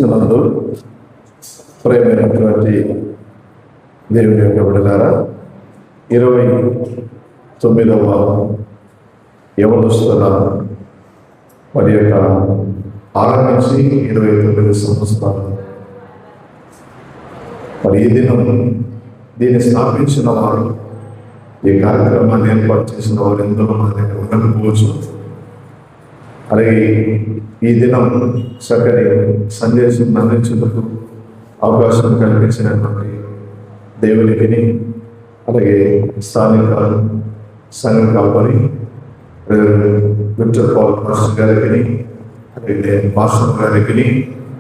క్రీస్తునందు ప్రేమైనటువంటి దేవుని యొక్క బిడ్డలారా, 29వ యవనస్తుల మరి యొక్క ఆరంభించి 29 సంవత్సరాలు మరి ఈ దినం దీన్ని స్థాపించిన వారు, ఈ కార్యక్రమాన్ని ఏర్పాటు చేసిన వారు ఎందరో మన దగ్గర ఉండకపోవచ్చు. అలాగే ఈ దినం చక్కని సందేశం అందించేందుకు అవకాశం కల్పించినటువంటి దేవునికి, అలాగే స్థానిక సంఘ కాపరి విక్టర్ పాల్ మాస్టర్ గారికి, అలాగే మాస్టర్ గారికి,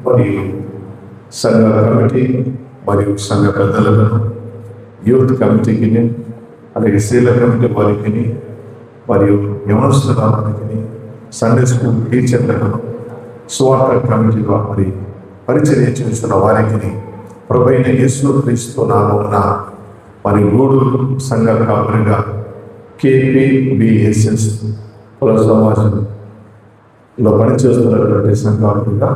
మరియు సంఘ కమిటీ మరియు సంఘ పెద్దలకు, యూత్ కమిటీకి, అలాగే స్త్రీల కమిటీ వారికి, మరియు యవనస్తుల వారికి, సండే స్కూల్ టీచర్లకు, సువార్త కమిటీ వారి పరిచర్య చేస్తున్న వారికి, ప్రభువైన యేసు క్రీస్తు నామమున మరి గూడూరు సంఘ కాపరిగా KPBSS కుల సమాజంలో పనిచేస్తున్నటువంటి సంఘాలుగా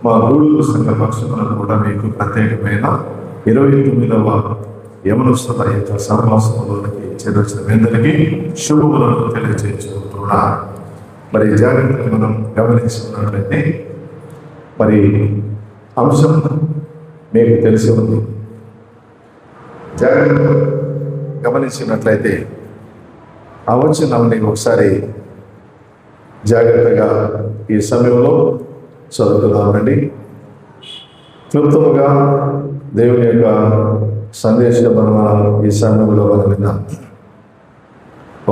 మా గూడూరు సంఘ పక్షులను కూడా మీకు ప్రత్యేకమైన 29వ యవనస్తుల యొక్క సమావేశంలోనికి చేరవలసిన అందరికీ శుభములను తెలియజేసుకుంటున్నా. మరి జాగ్రత్తగా మనం గమనించుకున్నట్లయితే మరి అంశం మీకు తెలిసి ఉంది. జాగ్రత్తగా గమనించినట్లయితే ఆ వచనాన్ని ఒకసారి జాగ్రత్తగా ఈ సమయంలో చదువుతున్నామండి. క్లుప్తముగా దేవుని యొక్క సందేశం మనం ఈ సమయంలో మనం విన్నాం.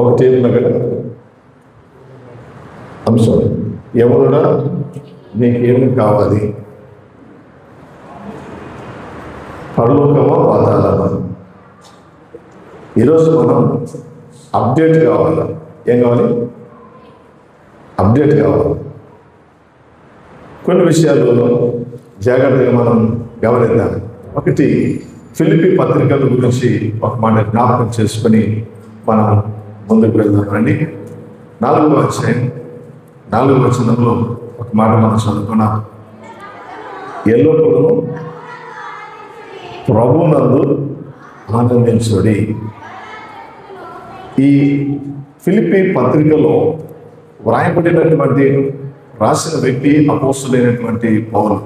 ఒకటి అంశం, ఎవరుడా నీకేమి కావాలి, పరలోకమా పాతాళమా. ఈరోజు మనం అప్డేట్ కావాలి. ఏం కావాలి? అప్డేట్ కావాలి. కొన్ని విషయాల్లో జాగ్రత్తగా మనం గమనిద్దాం. ఒకటి, ఫిలిప్పీ పత్రికల గురించి ఒక మాట జ్ఞాపకం చేసుకొని మనం ముందుకు వెళ్దామండి. 4వ అధ్యాయం 4వ వచనంలో ఒక మాట మనం చదువుకున్నాం. ఎల్లప్పుడూ ప్రభువునందు ఆనందించుడి. ఈ ఫిలిప్పీ పత్రికలో రాసిన వ్యక్తి అపోస్తులైనటువంటి పౌలు.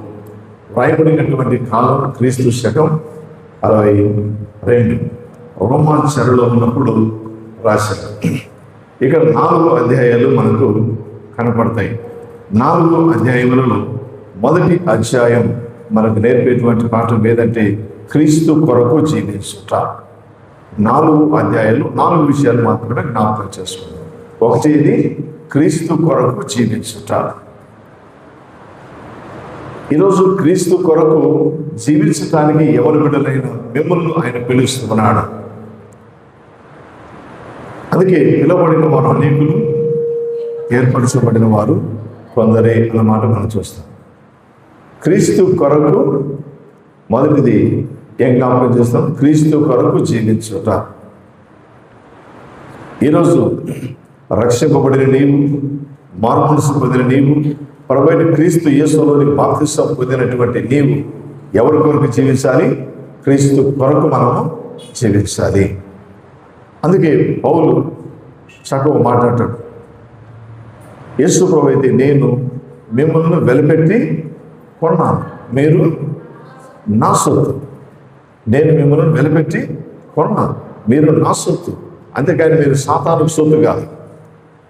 వ్రాయబడినటువంటి కాలం క్రీస్తు శకం 62 రోమా చెరలో ఉన్నప్పుడు రాశారు. ఇక్కడ 4 అధ్యాయాలు మనకు కనపడతాయి. 4 అధ్యాయములలో మొదటి అధ్యాయం మనకు నేర్పేటువంటి పాఠం ఏదంటే క్రీస్తు కొరకు జీవించుట. 4 అధ్యాయాలు 4 విషయాలు మాత్రమే జ్ఞాపకం చేసుకుంటాం. ఒకటి, ఇది క్రీస్తు కొరకు జీవించుట. ఈరోజు క్రీస్తు కొరకు జీవించటానికి ఎవరు బిడ్డలైన మిమ్మల్ని ఆయన పిలుస్తున్నాడు. అందుకే పిలువబడిన వారు అనేకులు, ఏర్పరచబడిన వారు కొందరే అన్నమాట మనం చూస్తాం. క్రీస్తు కొరకు మొదటిది ఏం జ్ఞాపకం చేస్తాం? క్రీస్తు కొరకు జీవించుట. ఈరోజు రక్షింపబడిన నీవు, మారుమనసు పొందిన నీవు, ప్రభువైన క్రీస్తు యేసులోని బాప్తిసం పొందినటువంటి నీవు ఎవరి కొరకు జీవించాలి? క్రీస్తు కొరకు మనము జీవించాలి. అందుకే పౌలు చక్కగా మాట్లాడతాడు. యేసు ప్రభు అయితే, నేను మిమ్మల్ని వెలపెట్టి కొన్నాను, మీరు నా సొత్తు. నేను మిమ్మల్ని వెలపెట్టి కొన్నాను, మీరు నా సొత్తు. అంతేకాని మీరు సాతానుకు సొత్తు కాదు,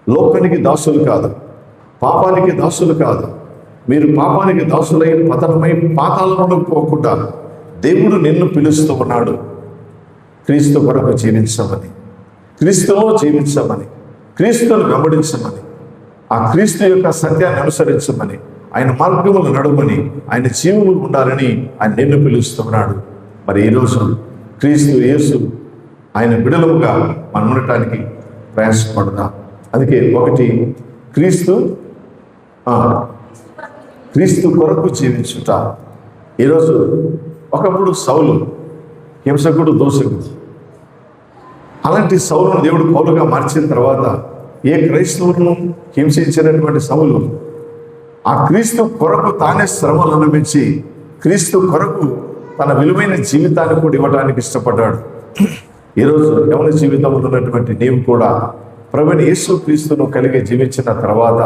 లోకానికి దాసులు కాదు, పాపానికి దాసులు కాదు. మీరు పాపానికి దాసులై పతనమై పాతాళంలో పోకుండా దేవుడు నిన్ను పిలుస్తూ ఉన్నాడు క్రీస్తు కొరకు జీవించమని, క్రీస్తులో జీవించమని, క్రీస్తును వెంబడించమని, ఆ క్రీస్తు యొక్క సత్యాన్ని అనుసరించమని, ఆయన మార్గములు నడవమని, ఆయన జీవులు ఉండాలని ఆయన నిన్ను పిలుస్తున్నాడు. మరి ఈరోజు క్రీస్తు యేసు ఆయన బిడలముగా మనం ఉండటానికి ప్రయాసపడదాం. అందుకే ఒకటి, క్రీస్తు కొరకు జీవించుట. ఈరోజు ఒకప్పుడు సౌలు హింసకుడు, దోషకుడు. అలాంటి సౌలును దేవుడు పౌలుగా మార్చిన తర్వాత ఏ క్రైస్తవులను హింసించినటువంటి సౌలు ఆ క్రీస్తు కొరకు తానే శ్రమలు అనుభవించి క్రీస్తు కొరకు తన విలువైన జీవితాన్ని కూడా ఇవ్వడానికి ఇష్టపడ్డాడు. ఈరోజు యవన జీవితంలో ఉన్నటువంటి నీవు కూడా ప్రభువైన యేసు క్రీస్తును కలిగి జీవించిన తర్వాత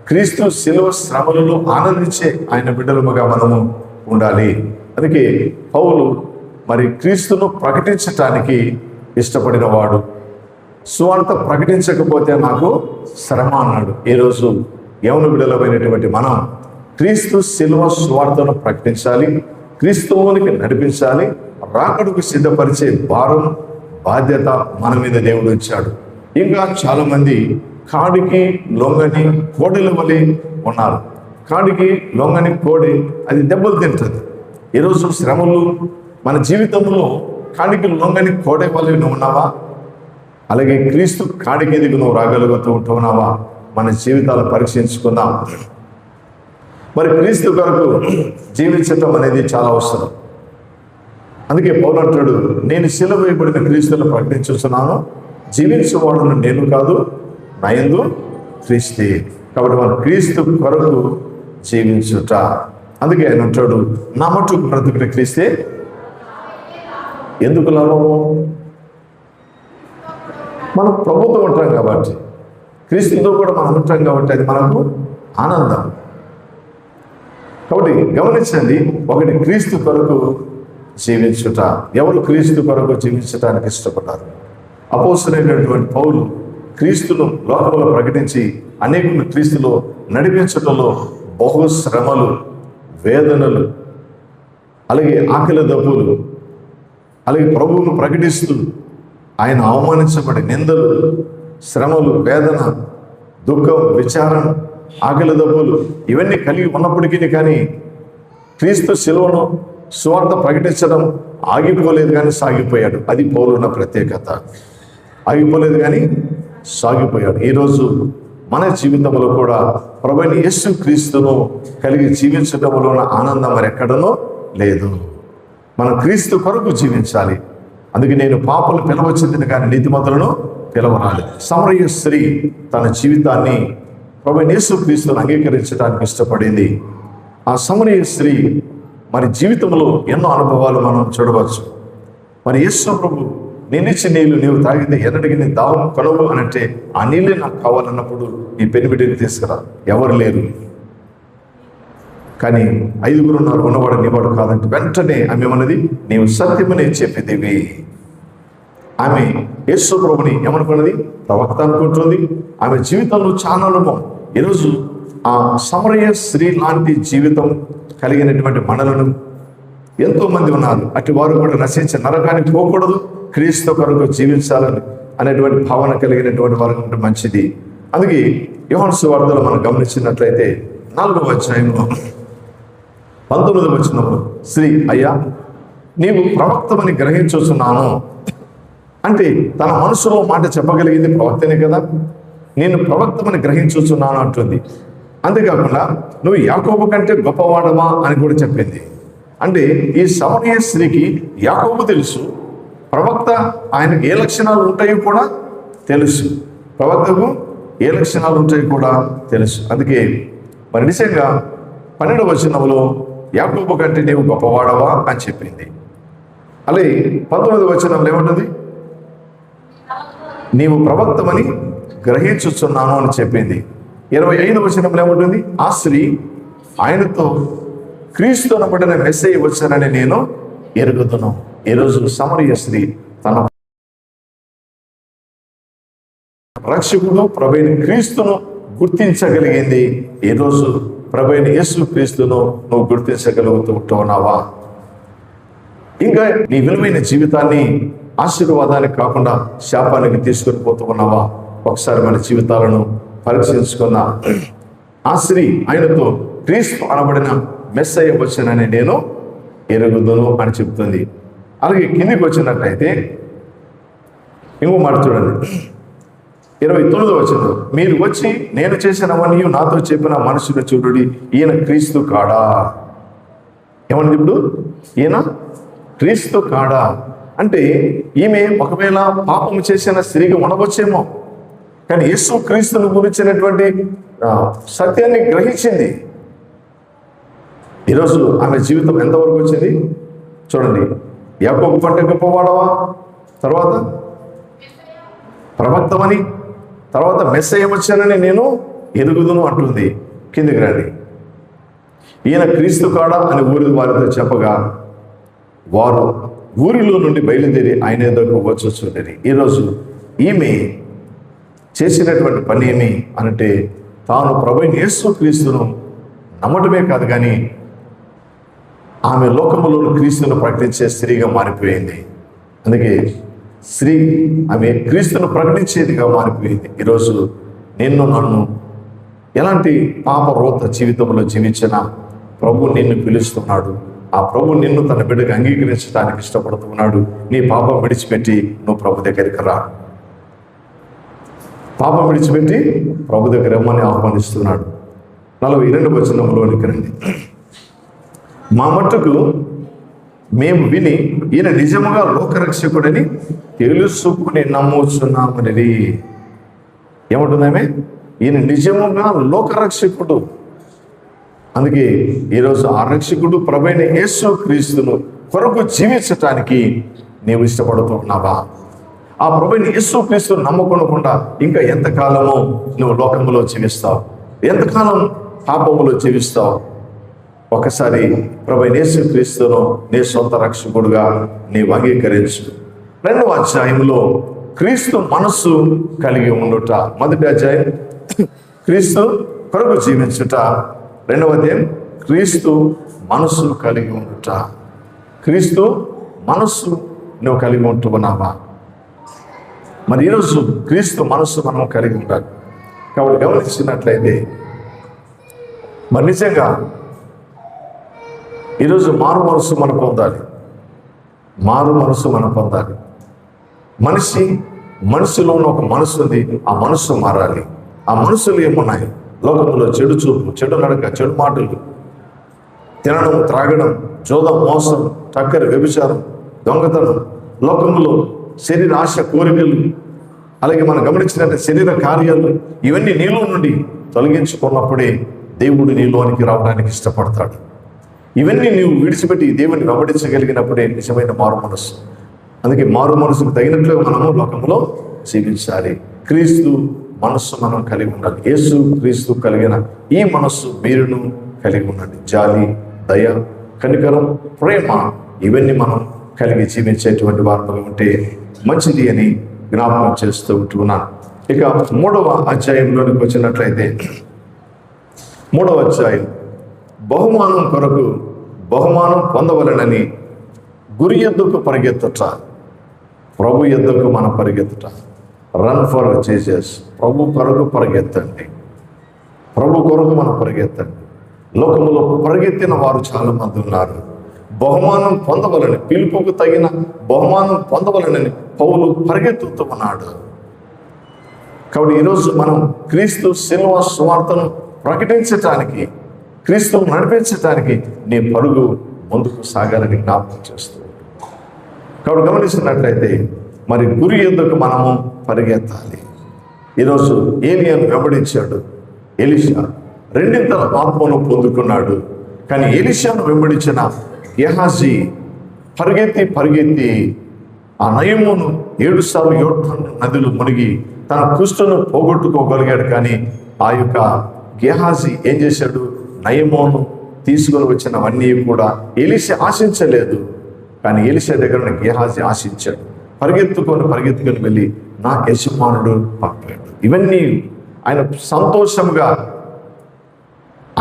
క్రీస్తు శిలువ శ్రమలలో ఆనందించే ఆయన బిడ్డలుగా మనము ఉండాలి. అందుకే పౌలు మరి క్రీస్తును ప్రకటించటానికి ఇష్టపడిన వాడు. సువార్త ప్రకటించకపోతే నాకు శ్రమ అన్నాడు. ఈరోజు యవన బిడ్డలమైనటువంటి మనం క్రీస్తు శిలువ సువార్తను ప్రకటించాలి, క్రీస్తువునికి నడిపించాలి. రాకడకు సిద్ధపరిచే భారం బాధ్యత మన మీద దేవుడు ఇచ్చాడు. ఇంకా చాలామంది కాడికి లొంగని కోడెల వలె ఉన్నారు. కాడికి లొంగని కోడి అది దెబ్బలు తింటుంది. ఈరోజు శ్రమలు మన జీవితంలో కాడికి లొంగని కోడె వలె నువ్వు ఉన్నావా? అలాగే క్రీస్తు కాడికి ఎదిగి నువ్వు రాగలుగుతూ ఉంటున్నావా? మన జీవితాలు పరీక్షించుకుందాం. మరి క్రీస్తు కొరకు జీవించటం అనేది చాలా అవసరం. అందుకే పౌలు అంటాడు, నేను సిలువ వేయబడిన క్రీస్తును ప్రకటించుతున్నాను, జీవించేవాడును నేను కాదు, నా యందు క్రీస్తే. కాబట్టి మన క్రీస్తు కొరకు జీవించుట. అందుకే ఆయన అంటాడు, నా మట్టుకు బ్రతుకుని క్రీస్తే. ఎందుకు లాభము? మనం ప్రభుత్వం ఉంటాం కాబట్టి, క్రీస్తుతో కూడా మనం ఉంటాం కాబట్టి అది మనకు ఆనందం. కాబట్టి గమనించండి, ఒకటి క్రీస్తు కొరకు జీవించుట. ఎవరు క్రీస్తు కొరకు జీవించడానికి ఇష్టపడ్డారు? అపోస్తలుడైనటువంటి పౌలు క్రీస్తును లోకంలో ప్రకటించి అనేకులు క్రీస్తులో నడిపించడంలో బహు శ్రమలు, వేదనలు, అలాగే ఆకలి దప్పులు, అలాగే ప్రభువును ప్రకటిస్తూ ఆయన అవమానించబడి నిందలు, శ్రమలు, వేదన, దుఃఖం, విచారం, ఆకలి దప్పులు ఇవన్నీ కలిగి ఉన్నప్పటికీ కానీ క్రీస్తు శిలువను సువార్త ప్రకటించడం ఆగిపోలేదు కానీ సాగిపోయాడు. అది పౌలున్న ప్రత్యేకత. ఆగిపోలేదు కానీ సాగిపోయాడు. ఈరోజు మన జీవితంలో కూడా ప్రభువైన యేసు క్రీస్తును కలిగి జీవించడంలో ఉన్న ఆనందం మరి ఎక్కడనో లేదు. మనం క్రీస్తు కొరకు జీవించాలి. అందుకే నేను పాపలు పిలవచ్చింది కానీ నీతిమంతులను పిలవరాలి. సమరయ స్త్రీ తన జీవితాన్ని ప్రభువైన యేసు క్రీస్తును అంగీకరించడానికి ఇష్టపడింది. ఆ సమరయ స్త్రీ మరి జీవితంలో ఎన్నో అనుభవాలు మనం చూడవచ్చు. మరి యేసు ప్రభు నేనిచ్చి నీళ్ళు నీవు తాగితే ఎన్నటికి నీ దాహం కలుగు అని అంటే ఆ నీళ్ళే నాకు కావాలన్నప్పుడు ఈ పెనిమిటిని తీసుకురా, ఎవరు లేరు. కానీ 5 ఉన్నారు, ఉన్నవాడు నీవాడు కాదంటే వెంటనే ఆమె ఏమన్నది, నీవు సత్యమని చెప్పేదివి. ఆమె యేసు ప్రభుని ఏమనుకున్నది, ప్రవక్త అనుకుంటుంది. ఆమె జీవితంలో చాలా అనుభవం. ఈరోజు ఆ సమరయ స్త్రీ లాంటి జీవితం కలిగినటువంటి మనలను ఎంతోమంది ఉన్నారు. అటు వారు కూడా నశించి నరకానికి పోకూడదు, క్రీస్తు కొరకు జీవించాలని అనేటువంటి భావన కలిగినటువంటి వారు ఉంటే మంచిది. అందుకే యోహాను సువార్తలో మనం గమనించినట్లయితే 4వ అధ్యాయంలో 19వ వచనంలో స్త్రీ, అయ్యా నీవు ప్రవక్తమని గ్రహించుచున్నాను అంటే తన మనసులో మాట చెప్పగలిగింది ప్రవక్తనే కదా. నేను ప్రవక్తమని గ్రహించుచున్నాను అంటుంది. అంతేకాకుండా నువ్వు యాకోబు కంటే గొప్పవాడవా అని కూడా చెప్పింది. అంటే ఈ సమరయ స్త్రీకి యాకోబు తెలుసు, ప్రవక్త ఆయనకు ఏ లక్షణాలు ఉంటాయో కూడా తెలుసు, ప్రవక్తకు ఏ లక్షణాలు ఉంటాయో కూడా తెలుసు. అందుకే మరి నిజంగా 12వ వచనంలో యాకోబు కంటే నీవు గొప్పవాడవా అని చెప్పింది. అలాగే 19వ వచనంలో ఏమంటుంది, నీవు ప్రవక్తమని గ్రహించుచున్నాను అని చెప్పింది. 25వ వచనంలో ఏముంటుంది, ఆ స్త్రీ ఆయనతో క్రీస్తు అనబడిన మెస్సయ్య వచ్చానని నేను ఎరుగుదును. ఈరోజు సమరయ స్త్రీ తన రక్షకుడు ప్రభువైన క్రీస్తును గుర్తించగలిగింది. ఈరోజు ప్రభువైన యేసు క్రీస్తును నువ్వు గుర్తించగలుగుతూ ఉన్నావా? ఇంకా నీ విలువైన జీవితాన్ని ఆశీర్వాదానికి కాకుండా శాపానికి తీసుకొని పోతూ ఉన్నావా? ఒకసారి మన జీవితాలను పరీక్షించుకున్న ఆ స్త్రీ ఆయనతో క్రీస్తు అనబడిన మెస్సయ్య వచ్చానని నేను ఎరుగుదును అని చెప్తుంది. అలాగే కిందికి వచ్చినట్లయితే ఇంకో మాట చూడండి, 29వ వచనం, మీరు వచ్చి నేను చేసినవన్నీ నాతో చెప్పిన మనుషులు చూడుడి, ఈయన క్రీస్తు కాడా. ఏమన్నది ఇప్పుడు, ఈయన క్రీస్తు కాడా అంటే ఈమె ఒకవేళ పాపము చేసిన స్త్రీగా ఉండవచ్చేమో, కానీ యేసు క్రీస్తును గురించినటువంటి సత్యాన్ని గ్రహించింది. ఈరోజు ఆమె జీవితం ఎంతవరకు వచ్చింది చూడండి. యాకోబు కంటే గొప్పవాడవా, తర్వాత ప్రవక్తమని, తర్వాత మెస్సయ్య వచ్చానని నేను ఎరుగుదును అంటుంది. కిందికి రండి. ఈయన క్రీస్తు కాడా అని ఊరి వారితో చెప్పగా వారు ఊరిలో నుండి బయలుదేరి ఆయన ఎదురుకు వచ్చుచుండేది. ఈరోజు ఈమె చేసినటువంటి పని ఏమి అంటే తాను ప్రభువైన యేసు క్రీస్తును నమ్మటమే కాదు కానీ ఆమె లోకములోని క్రీస్తును ప్రకటించే స్త్రీగా మారిపోయింది. అందుకే స్త్రీ ఆమె క్రీస్తును ప్రకటించేదిగా మారిపోయింది. ఈరోజు నిన్ను నన్ను ఎలాంటి పాపరోత జీవితంలో జీవించిన ప్రభు నిన్ను పిలుస్తున్నాడు. ఆ ప్రభు నిన్ను తన బిడ్డగా అంగీకరించడానికి ఇష్టపడుతున్నాడు. నీ పాపం విడిచిపెట్టి నువ్వు ప్రభు దగ్గరికి రా. పాపం విడిచిపెట్టి ప్రభు దగ్గర రమ్మని ఆహ్వానిస్తున్నాడు. 42వ వచనంలోనికి రండి. మా మట్టుకు మేము విని ఈయన నిజముగా లోకరక్షకుడని తెలుసుకుని నమ్ముచున్నామని. ఏమంటుందామే? ఈయన నిజముగా లోకరక్షకుడు. అందుకే ఈరోజు ఆ రక్షకుడు ప్రభువైన యేసు క్రీస్తును కొరకు జీవించటానికి నీవు ఇష్టపడుతున్నావా? ఆ ప్రభువైన యేసు క్రీస్తును నమ్మకుండా ఇంకా ఎంతకాలమో నువ్వు లోకములో జీవిస్తావు? ఎంతకాలం పాపములో జీవిస్తావు? ఒకసారి ప్రభువైన యేసు క్రీస్తును నీ సొంత రక్షకుడుగా నీవు అంగీకరించు. 2వ అధ్యాయంలో క్రీస్తు మనస్సు కలిగి ఉండుట. 1వ అధ్యాయం క్రీస్తు కొరకు జీవించుట. 2వ అధ్యాయం క్రీస్తు మనస్సు కలిగి ఉండుట. క్రీస్తు మనస్సు నువ్వు కలిగి ఉంటున్నావా? మరి ఈరోజు క్రీస్తు మనస్సు మనం కలిగి ఉండాలి. కాబట్టి గమనించినట్లయితే మరి నిజంగా ఈరోజు మారు మనసు మనం పొందాలి. మారు మనసు మనం పొందాలి. మనిషిలో ఉన్న ఒక మనసు ఉంది. ఆ మనసు మారాలి. ఆ మనసులు ఏమున్నాయి? లోకంలో చెడు చూపు, చెడు నడక, చెడు మాటలు, తినడం, త్రాగడం, జోదం, మోసం, టక్కరి, వ్యభిచారం, దొంగతనం, లోకంలో శరీర ఆశ, కోరికలు, అలాగే మనం గమనించినట్టు శరీర కార్యాలు, ఇవన్నీ నీలో నుండి తొలగించుకున్నప్పుడే దేవుడు నీలోనికి రావడానికి ఇష్టపడతాడు. ఇవన్నీ నీవు విడిచిపెట్టి దేవుని వెంబడించగలిగినప్పుడే నిజమైన మారు మనస్సు. అందుకే మారు మనసుకు తగినట్లుగా మనము లోకంలో జీవించాలి. క్రీస్తు మనస్సు మనం కలిగి ఉండాలి. యేసు క్రీస్తు కలిగిన ఈ మనస్సు మీరును కలిగి ఉండండి. జాలి, దయ, కనికరం, ప్రేమ ఇవన్నీ మనం కలిగి జీవించేటువంటి వారు ఉంటే మంచిది అని జ్ఞాపకం చేస్తూ ఉంటున్నాను. ఇక 3వ అధ్యాయంలోనికి వచ్చినట్లయితే 3వ అధ్యాయం బహుమానం కొరకు బహుమానం పొందవలనని గురి ఎద్దుకు పరిగెత్తుట. ప్రభు ఎద్దుకు మనం పరిగెత్తుట. Run for Jesus. ప్రభు కొరకు పరిగెత్తండి. ప్రభు కొరకు మనం పరిగెత్తండి. లోకంలో పరిగెత్తిన వారు చాలా మంది ఉన్నారు. బహుమానం పొందవలని, పిలుపుకు తగిన బహుమానం పొందవలనని పౌలు పరిగెత్తుతూ ఉన్నాడు. కాబట్టి ఈరోజు మనం క్రీస్తు శిలువ సువార్తను ప్రకటించటానికి, క్రీస్తును నడిపించటానికి నీ పరుగు ముందుకు సాగాలని జ్ఞాపకం చేస్తూ. కాబట్టి గమనించినట్లయితే మరి గురి ఎందుకు మనము పరిగెత్తాలి. ఈరోజు ఏలియాను వెంబడించాడు ఎలీషా, 2 ఆత్మను పొందుకున్నాడు. కానీ ఎలీషాను వెంబడించిన గెహాజీ పరిగెత్తి ఆ నయమును 7 సార్లు యోర్దాను నదిలో మునిగి తన కుష్ఠను పోగొట్టుకోగలిగాడు. కానీ ఆ యొక్క గెహాజీ ఏం చేశాడు? నయమును తీసుకొని వచ్చినవన్నీ కూడా ఎలీషా ఆశించలేదు. కానీ ఎలీషా దగ్గర గెహాజీ ఆశించాడు. పరిగెత్తుకొని వెళ్ళి నా యజమానుడు పంపాడు. ఇవన్నీ ఆయన సంతోషంగా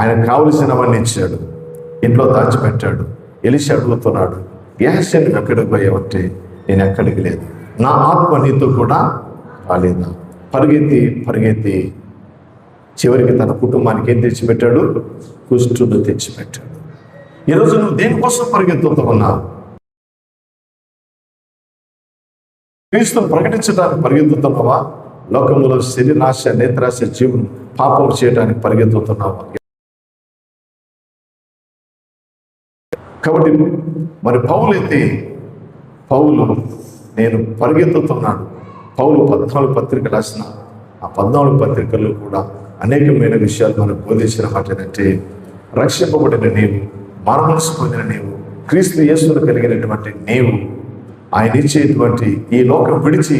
ఆయన కావలసినవన్నీ ఇచ్చాడు, ఇంట్లో దాచిపెట్టాడు. ఎలీషా అడుగుతున్నాడు, గెహాజీని ఎక్కడికి పోయావంటే నేను ఎక్కడికి లేదు, నా ఆత్మ నీతో కూడా రాలేదా? పరిగెత్తి చివరికి తన కుటుంబానికి ఏం తెచ్చిపెట్టాడు? కుష్ఠును తెచ్చిపెట్టాడు. ఈరోజు నువ్వు దేనికోసం పరిగెత్తుతూ ఉన్నావు? క్రీస్తును ప్రకటించడానికి పరిగెత్తుతున్నావా? లోకంలో శరీరాశ, నేత్రాశ, జీవనం పాపం చేయడానికి పరిగెత్తుతున్నావా? కాబట్టి మరి పౌలు నేను పరిగెత్తుతున్నాడు. పౌలు 14 పత్రికలు రాసిన ఆ 14 పత్రికల్లో కూడా అనేకమైన విషయాలు మనకు బోధించిన మాట ఏంటంటే, రక్షింపబడిన నీవు మారుమనసు పొందిన నీవు, క్రీస్తు యేసును కలిగినటువంటి నీవు, ఆయన ఇచ్చేటువంటి ఈ లోకం విడిచి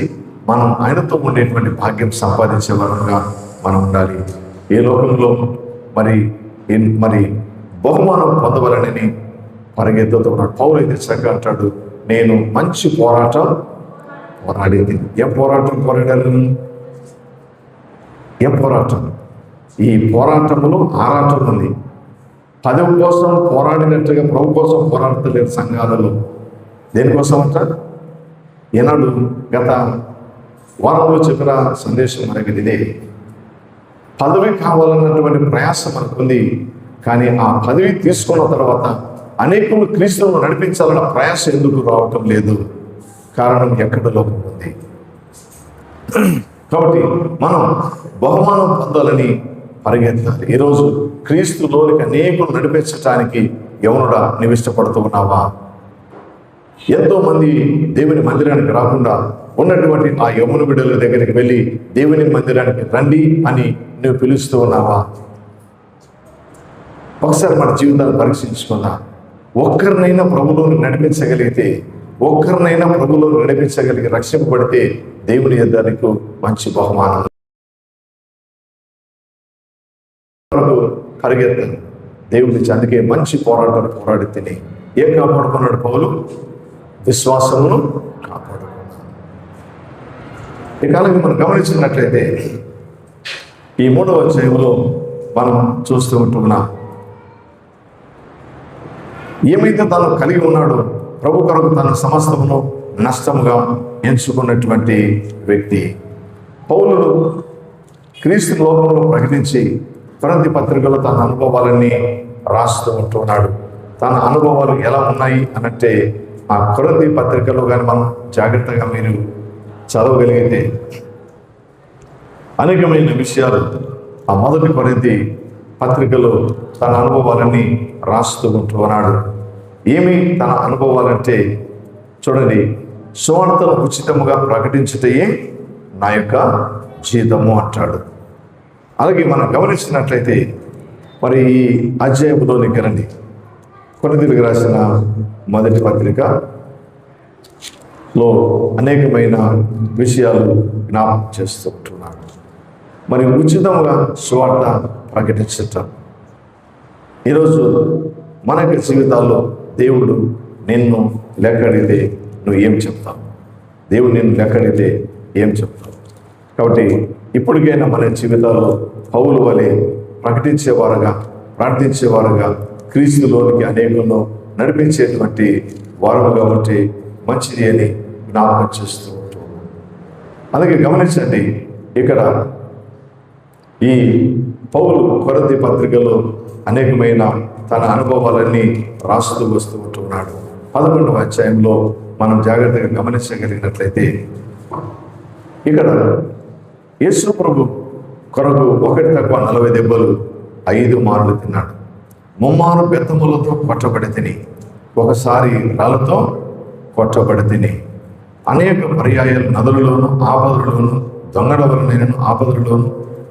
మనం ఆయనతో ఉండేటువంటి భాగ్యం సంపాదించే వారంగా మనం ఉండాలి. ఈ లోకంలో మరి బహుమానం పొందవలనని పరిగెత్తుతూ ఉన్నాడు. పౌలు అయితే చక్కగా అంటాడు, నేను మంచి పోరాటం పోరాడేది. ఏం పోరాటం పోరాడాను? ఏం పోరాటం? ఈ పోరాటంలో ఆరాటం ఉంది. పదవి కోసం పోరాడినట్టుగా ప్రభు కోసం పోరాడతలేరు సంఘాలలో. దేనికోసం అంట? ఈనాడు గత వారంలో చెప్పిన సందేశం మనకి ఇదే. పదవి కావాలన్నటువంటి ప్రయాస మనకుంది, కానీ ఆ పదవి తీసుకున్న తర్వాత అనేకులు క్రీస్తును నడిపించాలన్న ప్రయాస ఎందుకు రావటం లేదు? కారణం ఎక్కడ లోపం ఉంది. కాబట్టి మనం బహుమానం పొందాలని పరిగెత్తాలి. ఈరోజు క్రీస్తులోనికి అనేకులు నడిపించటానికి యవనుడా నీవు ఇష్టపడుతూ ఉన్నావా? ఎంతో మంది దేవుని మందిరానికి రాకుండా ఉన్నటువంటి ఆ యమున బిడ్డల దగ్గరికి వెళ్ళి దేవుని మందిరానికి రండి అని నువ్వు పిలుస్తూ ఉన్నావా? ఒకసారి మన జీవితాన్ని పరీక్షించుకుందా. ఒక్కరినైనా ప్రభువులోని నడిపించగలిగి రక్షింపబడితే దేవుని యొద్ద నీకు మంచి బహుమానం. పరిగెత్తాను దేవుడి నుంచి. అందుకే మంచి పోరాటాలు పోరాడి తిని ఏం కాపాడుకున్నాడు పౌలు? విశ్వాసమును కాపాడుకున్నాడు. ఈ కాలంలో మనం గమనించినట్లయితే ఈ 3వ అధ్యాయంలో మనం చూస్తూ ఉంటున్నాం, ఏమైతే తాను కలిగి ఉన్నాడో ప్రభు కొరకు తన సమస్తమును నష్టముగా ఎంచుకున్నటువంటి వ్యక్తి పౌలు క్రీస్తు లోకంలో ప్రకటించి కొరింథీ పత్రికలో తన అనుభవాలన్నీ రాస్తూ ఉంటున్నాడు. తన అనుభవాలు ఎలా ఉన్నాయి అనంటే ఆ కొరింథీ పత్రికలో కానీ మనం జాగ్రత్తగా మీరు చదవగలిగితే అనేకమైన విషయాలు ఆ మొదటి కొరింథీ పత్రికలో తన అనుభవాలన్నీ రాస్తూ ఉంటున్నాడు. ఏమి తన అనుభవాలంటే చూడండి, సువార్తను ఉచితముగా ప్రకటించుటయే నా యొక్క జీతము అంటాడు. అలాగే మనం గమనించినట్లయితే మరి ఈ అధ్యాయంలోనికి రండి. కొరింథీయులకు రాసిన మొదటి పత్రికలో అనేకమైన విషయాలు జ్ఞాపకం చేస్తూ ఉంటున్నాడు. మరి ఉచితంగా సువార్త ప్రకటించటం. ఈరోజు మన యొక్క జీవితాల్లో దేవుడు నిన్ను లెక్కడితే నువ్వు ఏం చెప్తావు? దేవుడు నిన్ను లెక్కడితే ఏం చెప్తావు? కాబట్టి ఇప్పటికైనా మన జీవితాల్లో పౌలు వలె ప్రకటించేవారుగా, ప్రార్థించేవారుగా, క్రీస్తులోనికి అనేకులను నడిపించేటువంటి వారుగా ఉంటే మంచిది అని జ్ఞాపకం చేస్తూ ఉంటాం. అలాగే గమనించండి, ఇక్కడ ఈ పౌలు కొరింథీ పత్రికలో అనేకమైన తన అనుభవాలన్నీ రాస్తూ వస్తూ ఉంటున్నాడు. 11వ అధ్యాయంలో మనం జాగ్రత్తగా గమనించగలిగినట్లయితే ఇక్కడ యేసు ప్రభు కొరకు 1 తక్కువ 40 దెబ్బలు 5 మార్లు తిన్నాడు. 3 మారు బెత్తములతో కొట్టబడి తిని, ఒకసారి రాళ్ళతో కొట్టబడి తిని, అనేక పర్యాయాలు నదులలోను ఆపదలలోను, దొంగల వలన ఆపదలలోను,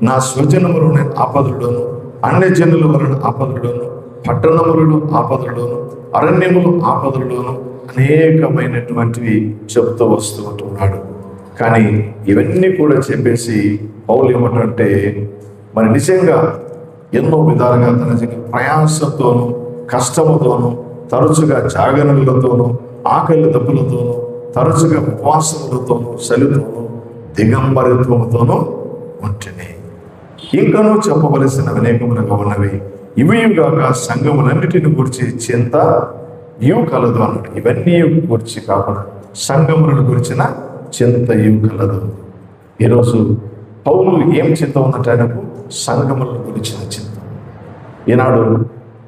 నా స్వజనములను ఆపదలలోను, అన్యజనుల వలన ఆపదలలోను, పట్టణములలో ఆపదలలోను, అరణ్యములు ఆపదలలోను అనేకమైనటువంటివి చెబుతూ వస్తూ ఉంటున్నాడు. కానీ ఇవన్నీ కూడా చెప్పేసి పౌలు ఏమంటే మరి నిజంగా ఎన్నో విధాలుగా తన ప్రయాసతోనూ కష్టముతోనూ, తరచుగా జాగరణలతోనూ, ఆకలి దప్పులతోనూ, తరచుగా ఉపవాసములతోనూ, చలితోనూ, దిగంబరిత్వముతోనూ ఉంటేనే ఇంకనూ చెప్పవలసిన అనేకములుగా ఉన్నవి. ఇవిగాక సంఘములన్నిటిని గురించి చింత ఇవి కలదు అన్నట్టు. ఇవన్నీ గురించి కాకుండా సంఘములను గురించిన చింత ఇవి కలదు. ఈరోజు పౌలు ఏం చింత ఉన్నట్టు ఆయనకు? సంఘములను గురించిన చింత. ఈనాడు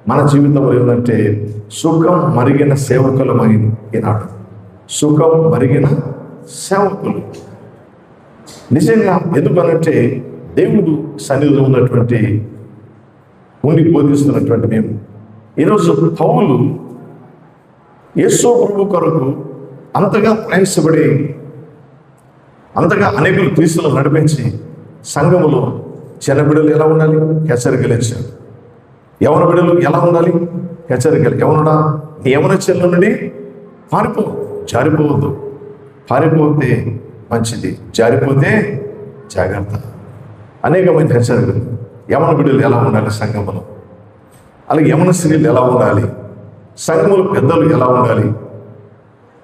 మన జీవితంలో ఏంటంటే సుఖం మరిగిన సేవకులమైన ఈనాడు సుఖం మరిగిన సేవకులు. నిజంగా ఎందుకనంటే దేవుడు సన్నిధిలో ఉన్నటువంటి ఉండి బోధిస్తున్నటువంటి మేము ఈరోజు పౌలు యేసు ప్రభు కొరకు అంతగా ప్రయాసపడి అంతగా అనేకులు క్రీస్తులను నడిపించి సంఘములో చిన్న బిడ్డలు ఎలా ఉండాలి? హెచ్చరికలు ఇచ్చారు. యవన బిడ్డలు ఎలా ఉండాలి? హెచ్చరికలు. యవనుడా, నీ యవన చెల్ల నుండి పారిపో, జారిపోవద్దు. పారిపోతే మంచిది, జారిపోతే జాగ్రత్త. అనేకమైన హెచ్చరికలు. యవన బిడ్డలు ఎలా ఉండాలి సంఘములో, అలాగే యవన స్త్రీలు ఎలా ఉండాలి, సంఘములు పెద్దలు ఎలా ఉండాలి,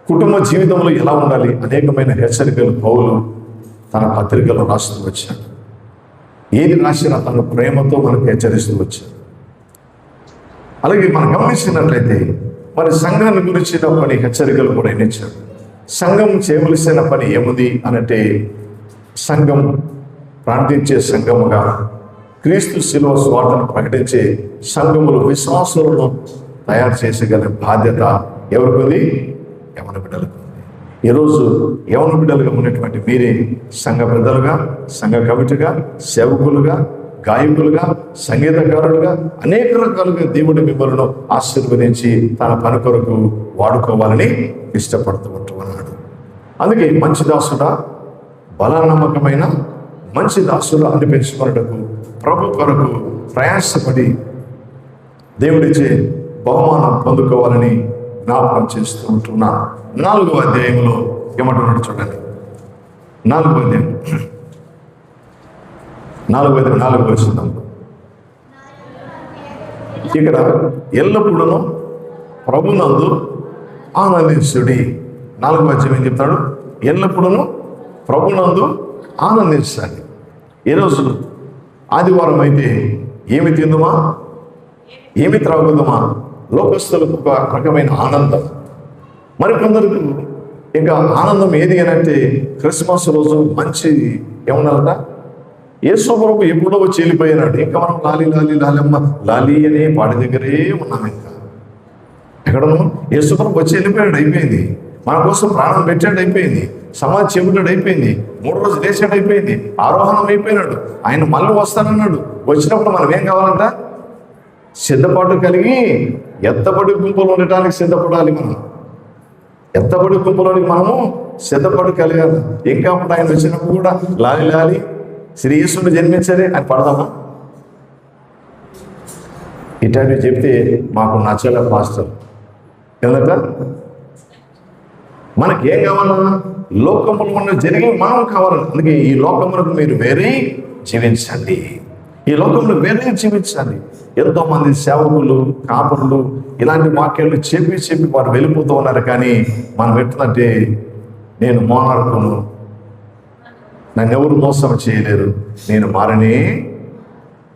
కుటుంబ జీవితంలో ఎలా ఉండాలి, అనేకమైన హెచ్చరికలు పౌలు తన పత్రికలో రాస్తూ వచ్చాడు. ఏది రాసినా తన ప్రేమతో మనకు హెచ్చరిస్తూ వచ్చాడు. అలాగే మనం గమనించినట్లయితే మరి సంఘాన్ని గురించిన కొన్ని హెచ్చరికలు కూడా ఇచ్చాడు. సంఘం చేయవలసిన పని ఏముంది అనంటే, సంఘం ప్రార్థించే సంఘముగా, క్రీస్తు శిలువ స్వార్థను ప్రకటించే సంఘములు, విశ్వాసులను తయారు చేసగల బాధ్యత ఎవరికి ఉంది? యవన బిడ్డలకు ఉంది. ఈరోజు యవన బిడ్డలుగా ఉన్నటువంటి మీరే సంఘ పెద్దలుగా, సంఘ కమిటీగా, సేవకులుగా, గాయకులుగా, సంగీతకారులుగా అనేక రకాలుగా దేవుడి మిమ్మల్ని ఆశీర్వదించి తన పని కొరకు వాడుకోవాలని ఇష్టపడుతూ ఉంటున్నాడు. అందుకే మంచి దాసుడా, బలనమ్మకమైన మంచి దాసుడు అనిపించుకున్నటకు ప్రభు కొరకు ప్రయాసపడి దేవుడిచ్చే బహుమానం పొందుకోవాలని జ్ఞాపకం చేస్తూ ఉంటున్నాను. 4వ అధ్యాయంలో ఏమంటున్నాడు చూడండి. 4వ అధ్యాయం 4వ వచనం. ఇక్కడ ఎల్లప్పుడూ ప్రభునందు ఆనందించుడి. 4వ అధ్యాయం ఏం చెప్తాడు? ఎల్లప్పుడూ ప్రభునందు ఆనందించాలి. ఈరోజు ఆదివారం అయితే ఏమి తిందుమా, ఏమి త్రాగుదామా, లోకస్తులకు ఒక రకమైన ఆనందం. మరికొందరికి ఇంకా ఆనందం ఏది అని అంటే, క్రిస్మస్ రోజు మంచి ఏమన్నారట, యేసు ప్రభు ఎప్పుడో వచ్చి వెళ్ళిపోయినాడు, ఇంకా మనం లాలి లాలి లాలమ్మ లాలి అనే పాడి దగ్గరే ఉన్నాం. ఇంకా ఎక్కడను యేసు ప్రభు వచ్చి వెళ్ళిపోయాడు, అయిపోయింది. మన కోసం ప్రాణం పెట్టాడు, అయిపోయింది. సమాధి చెబుతాడు, అయిపోయింది. 3 రోజులు లేచాడు, అయిపోయింది. ఆరోహణం అయిపోయినాడు. ఆయన మళ్ళీ వస్తానన్నాడు. వచ్చినప్పుడు మనం ఏం కావాలంట? సిద్ధపాటు కలిగి ఎత్తబడి గుంపులు ఉండటానికి సిద్ధపడాలి. మనం ఎత్తబడి గుంపులోనికి మనము సిద్ధపాటు కలిగాలి. ఇంకా అప్పుడు ఆయన వచ్చినప్పుడు కూడా లాలి లాలి శ్రీయేసుని జన్మించారే అని పడదామా? ఇట్లాంటివి చెప్తే మాకు నచ్చలే పాస్టర్. ఎందుకంటే మనకి ఏం కావాలన్నా లోకములు ఉన్న జరిగి మనం కావాలి. అందుకే ఈ లోకములకు మీరు వేరే జీవించండి, ఈ లోకంలో వేరే జీవించాలి. ఎంతోమంది సేవకులు, కాపరులు ఇలాంటి వాక్యాలు చెప్పి వారు వెళ్ళిపోతూ ఉన్నారు. కానీ మనం ఎట్లంటే, నేను మోనార్కును, నన్ను ఎవరు మోసం చేయలేరు, నేను మారనే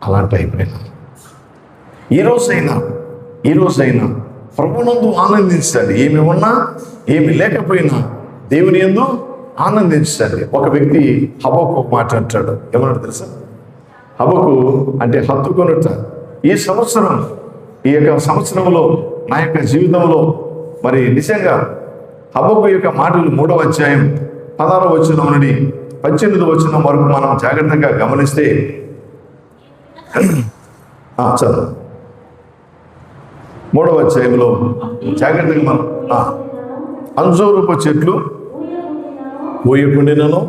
అలాంటి అయిపోయినా. ఈ రోజైనా ప్రభునందు ఆనందించాలి. ఏమి ఉన్నా ఏమి లేకపోయినా దేవుని యందు ఆనందించాలి. ఒక వ్యక్తి హబక్కు మాట్లాడతాడు. ఏమన్నాడు తెలుసా? హబక్కు అంటే హత్తుకొనుట. ఈ యొక్క సంవత్సరంలో నా యొక్క జీవితంలో మరి నిజంగా హబక్కు యొక్క మాటలు 3వ అధ్యాయం 16వ వచనం నుండి 18వ వచనం వరకు మనం జాగ్రత్తగా గమనిస్తే చదువు. 3వ అధ్యాయంలో జాగ్రత్తగా మనం అంజూరపు చెట్లు పూయకుండినను,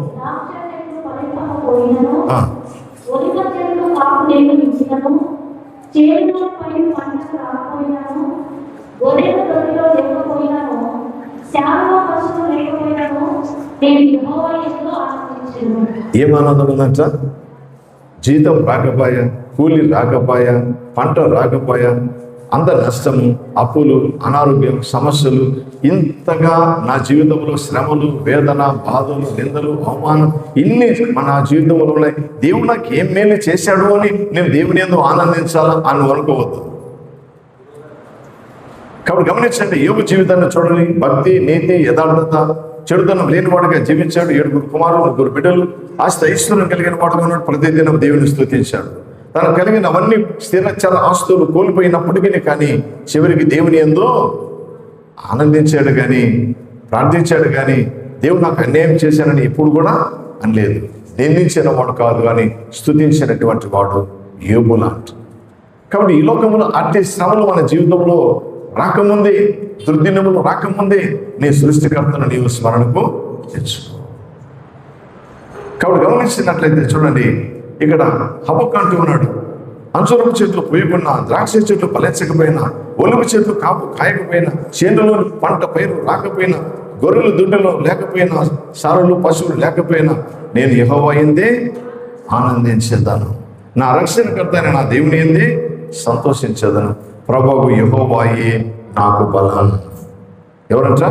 ఏం ఆనందం ఉందంట? జీతం రాకపోయా, కూలి రాకపోయా, పంట రాకపోయా, అంత నష్టము, అప్పులు, అనారోగ్యం, సమస్యలు, ఇంతగా నా జీవితంలో శ్రమలు, వేదన, బాధలు, నిందలు, అవమానం ఇన్ని మన జీవితంలో ఉన్నాయి. దేవుడు నాకు ఏం మేలు చేశాడు అని నేను దేవుని యందు ఆనందించాలా అని అనుకోవద్దు. కాబట్టి గమనించండి, యోబు జీవితాన్ని చూడండి. భక్తి, నీతి, యథార్థత, చెడుతనం లేనివాడుగా జీవించాడు. 7 కుమారులు, 3 బిడ్డలు, ఆస్తి ఐశ్వర్యం కలిగిన వాడుగా ఉన్నాడు. ప్రతిదినం దేవుని స్తుతించాడు. తనకు కలిగిన అవన్నీ స్థిరచర ఆస్తులు కోల్పోయినప్పటికీ కానీ చివరికి దేవుని యందు ఆనందించాడు, కానీ ప్రార్థించాడు. కానీ దేవుడు నాకు అన్యాయం చేశానని ఎప్పుడు కూడా అనలేదు. నిందించిన వాడు కాదు, కానీ స్తుతించినటువంటి వాడు యోబు లాంటి. కాబట్టి ఈ లోకంలో అట్టి శ్రమలు మన జీవితంలో రాకముందే, దుర్దినములు రాకముందే నీ సృష్టికర్తను నీవు స్మరణకు తెచ్చుకో. కాబట్టి గమనించినట్లయితే చూడండి, ఇక్కడ హబక్కు అంటూ ఉన్నాడు, అంచురపు చెట్లు పూయకున్నా, ద్రాక్ష చెట్లు ఫలించకపోయినా, ఒలుగు చెట్లు కాపు కాయకపోయినా, చేనులో పంట పైరు రాకపోయినా, గొర్రెలు దుడ్డలో లేకపోయినా, సారులు పశువులు లేకపోయినా, నేను యెహోవా యందే ఆనందించేదాను. నా రక్షణకర్త అయిన నా దేవుని యందే సంతోషించేదను. ప్రభువు యెహోవాయే నాకు బలం. ఎవరంట?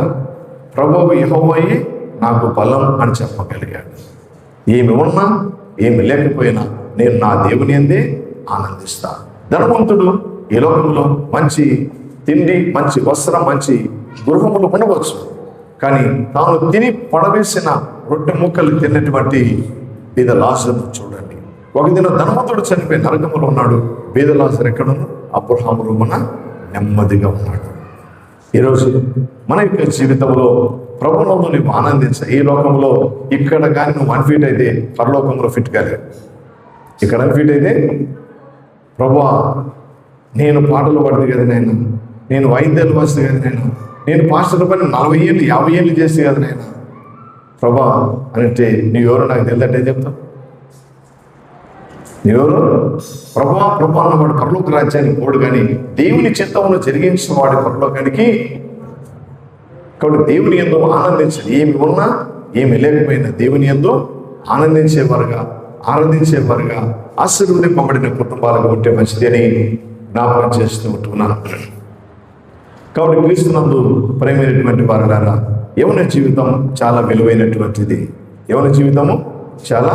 ప్రభువు యెహోవాయే నాకు బలం అని చెప్పగలిగాడు. ఏమి ఉన్నా ఏమి లేకపోయినా నేను నా దేవుని యందే ఆనందిస్తా. ధనవంతుడు ఈ లోకంలో మంచి తిండి, మంచి వస్త్రం, మంచి గృహములు ఉండవచ్చు. కానీ తాను తిని పడవేసిన రొట్టె ముక్కలు తిన్నటువంటి బీద లాజరును చూడండి. ఒక దినం ధనవంతుడు చనిపోయి నరకములో ఉన్నాడు. బీద లాజరు ఎక్కడున్నా? అబ్రహాము రొమ్మున నెమ్మదిగా ఉన్నాడు. ఈరోజు మన యొక్క జీవితంలో ప్రభువును నువ్వు ఆనందించ. ఈ లోకంలో ఇక్కడ కానీ నువ్వు అన్ఫిట్ అయితే పరలోకంలో ఫిట్ కాలేదు. ఇక్కడ అన్ఫిట్ అయితే, ప్రభువా నేను పాటలు పాడదు కదా నాయన, నేను వాయిద్యాలు వస్తుంది కదా నాయన, నేను పాస్టర్ పని 40 ఏళ్ళు 50 ఏళ్ళు చేస్తే కదా నాయన ప్రభా అంటే నీవెవరో నాకు తెలియదంటే ఏం చెప్తావు? నీవెవరు? ప్రభా ప్రభా అన్నవాడు పరలోక రాజ్యానికి పోడు, కానీ దేవుని చిత్తమును జరిగించిన వాడి పరలోకానికి. కాబట్టి దేవుని యందు ఆనందించండి. ఏమి ఉన్నా ఏమి లేకపోయినా దేవుని యందు ఆనందించేవారుగా, ఆనందించేవారుగా ఆశీర్వదింపబడిన కుటుంబాలకు ఉంటే మంచిది అని జ్ఞాపకం చేస్తూ ఉంటున్నాను. కాబట్టి క్రీస్తునందు ప్రేమైనటువంటి వారులారా, యవ్వన జీవితం చాలా విలువైనటువంటిది. యవ్వన జీవితము చాలా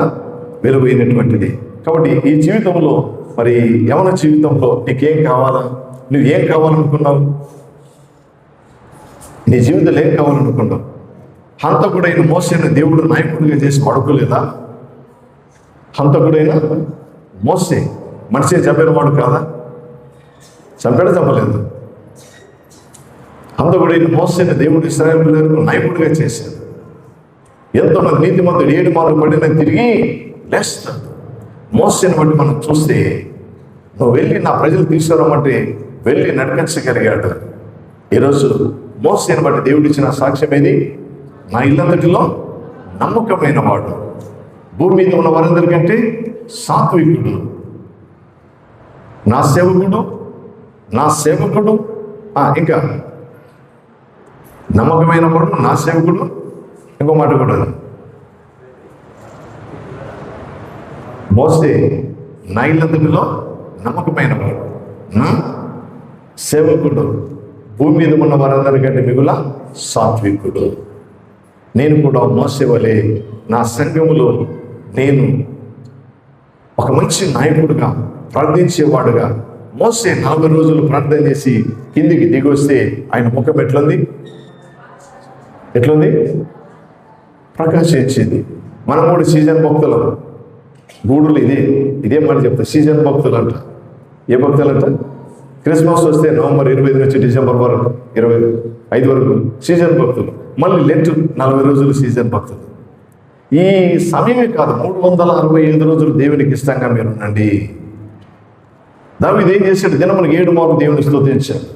విలువైనటువంటిది. కాబట్టి ఈ జీవితంలో మరి యవ్వన జీవితంలో నీకేం కావాలా? నువ్వు ఏం కావాలనుకున్నావు? నీ జీవితంలో ఏం కావాలనుకున్నావు? హంతకుడైన మోసేను దేవుడు నాయకుడిగా చేసి పడుకోలేదా? హంతకుడైన మోసే మనిషి చంపిన వాడు కాదా? చంపలేదు. హంతకుడైన మోసేను దేవుడు ఇశ్రాయేలులకు నాయకుడిగా చేశాడు. ఎంతోమంది నీతిమంతుడు 7 మార్లు పడినా తిరిగి లేస్తాడు. మోసేని బట్టి మనం చూస్తే, నువ్వు వెళ్ళి నా ప్రజలు తీసుకురామంటే వెళ్ళి నడిపించగలిగాడు. ఈరోజు మోసేని బట్టి దేవుడు ఇచ్చిన సాక్ష్యం ఏది? నా ఇల్లంతటిలో నమ్మకమైన వాడు, భూమి మీద ఉన్న వారందరికంటే సాత్వికుడు, నా సేవకుడు ఇంకా నమ్మకమైన వాడు, నా సేవకుడు. ఇంకో మాట కూడా, మోసే నా ఇల్లంతటిలో నమ్మకమైన వాడు, నా సేవకుడు, భూమి మీద ఉన్న వారందరికంటే మిగుల సాత్వికుడు. నేను కూడా మోసే వలె నా సంఘములో నేను ఒక మంచి నాయకుడుగా, ప్రార్థించేవాడుగా. మోసే 40 రోజులు ప్రార్థన చేసి కిందికి దిగి వస్తే ఆయన ముఖం ఎట్లుంది? ప్రకాశించింది. మనం కూడా సీజన్ భక్తులు, గూడులు ఇదే మాట చెప్తా, సీజన్ భక్తులు అంట. ఏ భక్తులు అంట? క్రిస్మస్ వస్తే నవంబర్ 25 నుంచి డిసెంబర్ వరకు 25 వరకు సీజన్ భక్తులు. మళ్ళీ లెంట్ 40 రోజులు సీజన్ భక్తులు. ఈ సమయమే కాదు, 365 రోజులు దేవునికి ఇష్టంగా మీరు ఉండండి. దావీదు ఏం చేశాడు? దినములకు 7 మార్లు దేవుని స్తుతించాడు.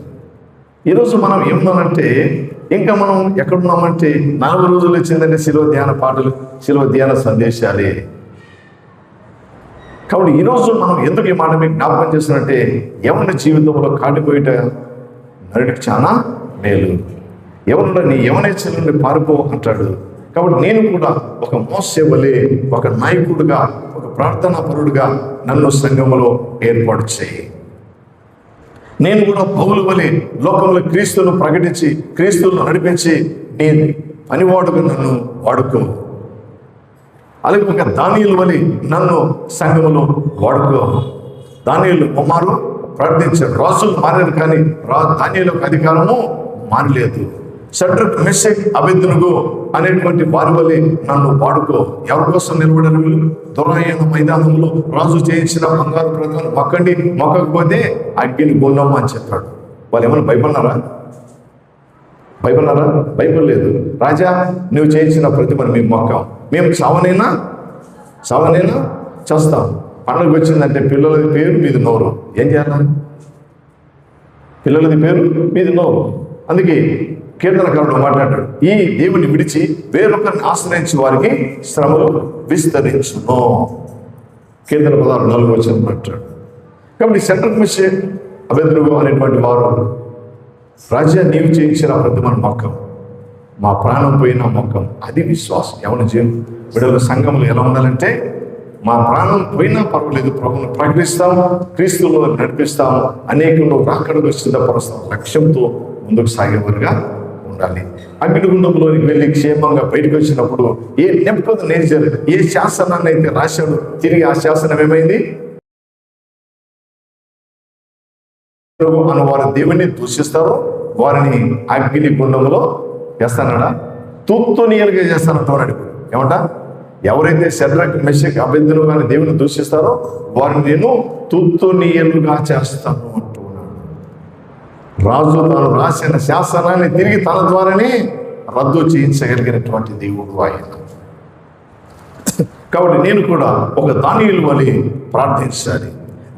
ఈరోజు మనం ఏమన్నామంటే, ఇంకా మనం ఎక్కడున్నామంటే 40 రోజులు వచ్చిందంటే శిలువ ధ్యాన పాటలు, శిలువ ధ్యాన సందేశాలే. కాబట్టి ఈరోజు మనం ఎందుకు ఈ మాట మీకు జ్ఞాపకం చేస్తున్నట్టే, యవ్వన జీవితంలో కాటిపోయేట నరుడికి చాలా మేలు. ఎవరు నీ యవనేచ్ఛల నుండి పారిపో అంటాడు. కాబట్టి నేను కూడా ఒక మోసే వలె, ఒక నాయకుడుగా, ఒక ప్రార్థనా పరుడుగా నన్ను సంఘములో ఏర్పాటు చేయి. నేను కూడా పౌలు వలె లోకంలో క్రీస్తును ప్రకటించి, క్రీస్తును నడిపించి నీ పనివాడుగా నన్ను వాడుకో. అలాగే ఒక దానియేలు వలె నన్ను సంఘములో వాడుకో. దానియేలు మారు ప్రార్థించారు, రాజులు మారారు, కానీ దానియేలు అధికారము మారలేదు. షడ్రక్, మెషక్, అబేద్నెగో అనేటువంటి వారి వలె నన్ను వాడుకో. ఎవరి కోసం నిలబడరు? దురాయన మైదానంలో రాజు చేయించిన బంగారు ప్రధానం మొక్కకపోతే అగ్గిని గుండమ్మ అని చెప్పాడు. వాళ్ళు ఏమైనా భయపడినారా? భయపడలేదు. రాజా, నువ్వు చేయించిన ప్రతిమను మేము మొక్కాం, మేము చావనైనా చేస్తాం. పండుగ వచ్చిందంటే పిల్లలది పేరు మీది నోరు. ఏం చేయాలి? పిల్లలది పేరు మీది నోరు. అందుకే కీర్తనకారుడు మాట్లాడాడు, ఈ దేవుని విడిచి వేరొకరిని ఆశ్రయించి వారికి శ్రమలు విస్తరించును. కీర్తన 16:4 మాట్లాడు. కాబట్టి సెంట్రల్ మిషన్ అభ్యర్థులు అనేటువంటి వారు, రాజా నీవు చేయించిన ప్రతి మన మొక్కం, మా ప్రాణం పోయిన మొక్కం, అది విశ్వాసం. ఎవరి జీవం విడుదల సంఘములు ఎలా ఉండాలంటే, మా ప్రాణం పోయినా పర్వాలేదు, ప్రభువును ప్రకటిస్తాం, క్రీస్తులో నడిపిస్తాం, అనేకులు రాకడకు సిద్ధపరుస్తాం లక్ష్యంతో ముందుకు సాగేవారుగా ఉండాలి. అగ్నిగుండంలోనికి వెళ్ళి క్షేమంగా బయటకు వచ్చినప్పుడు ఏ నెబుకద్నెజర్ ఏ శాసనాన్ని అయితే రాశాడు, తిరిగి ఆ శాసనం ఏమైంది? అని వారు దేవుని దూషిస్తారో వారిని అగ్ని గుండంలో చేస్తానడా, తుత్తునీయులుగా చేస్తానంటున్నాడు. ఏమంట? ఎవరైతే షడ్రక్ మెషక్ అబేద్నెగో కానీ దేవుని దూషిస్తారో వారిని నేను తుత్తునీయులుగా చేస్తాను అంటున్నాడు. రాజు తాను రాసిన శాసనాన్ని తిరిగి తన ద్వారానే రద్దు చేయించగలిగినటువంటి దేవుడు ఆయన. కాబట్టి నేను కూడా ఒక దానియేలు వలె ప్రార్థించాలి.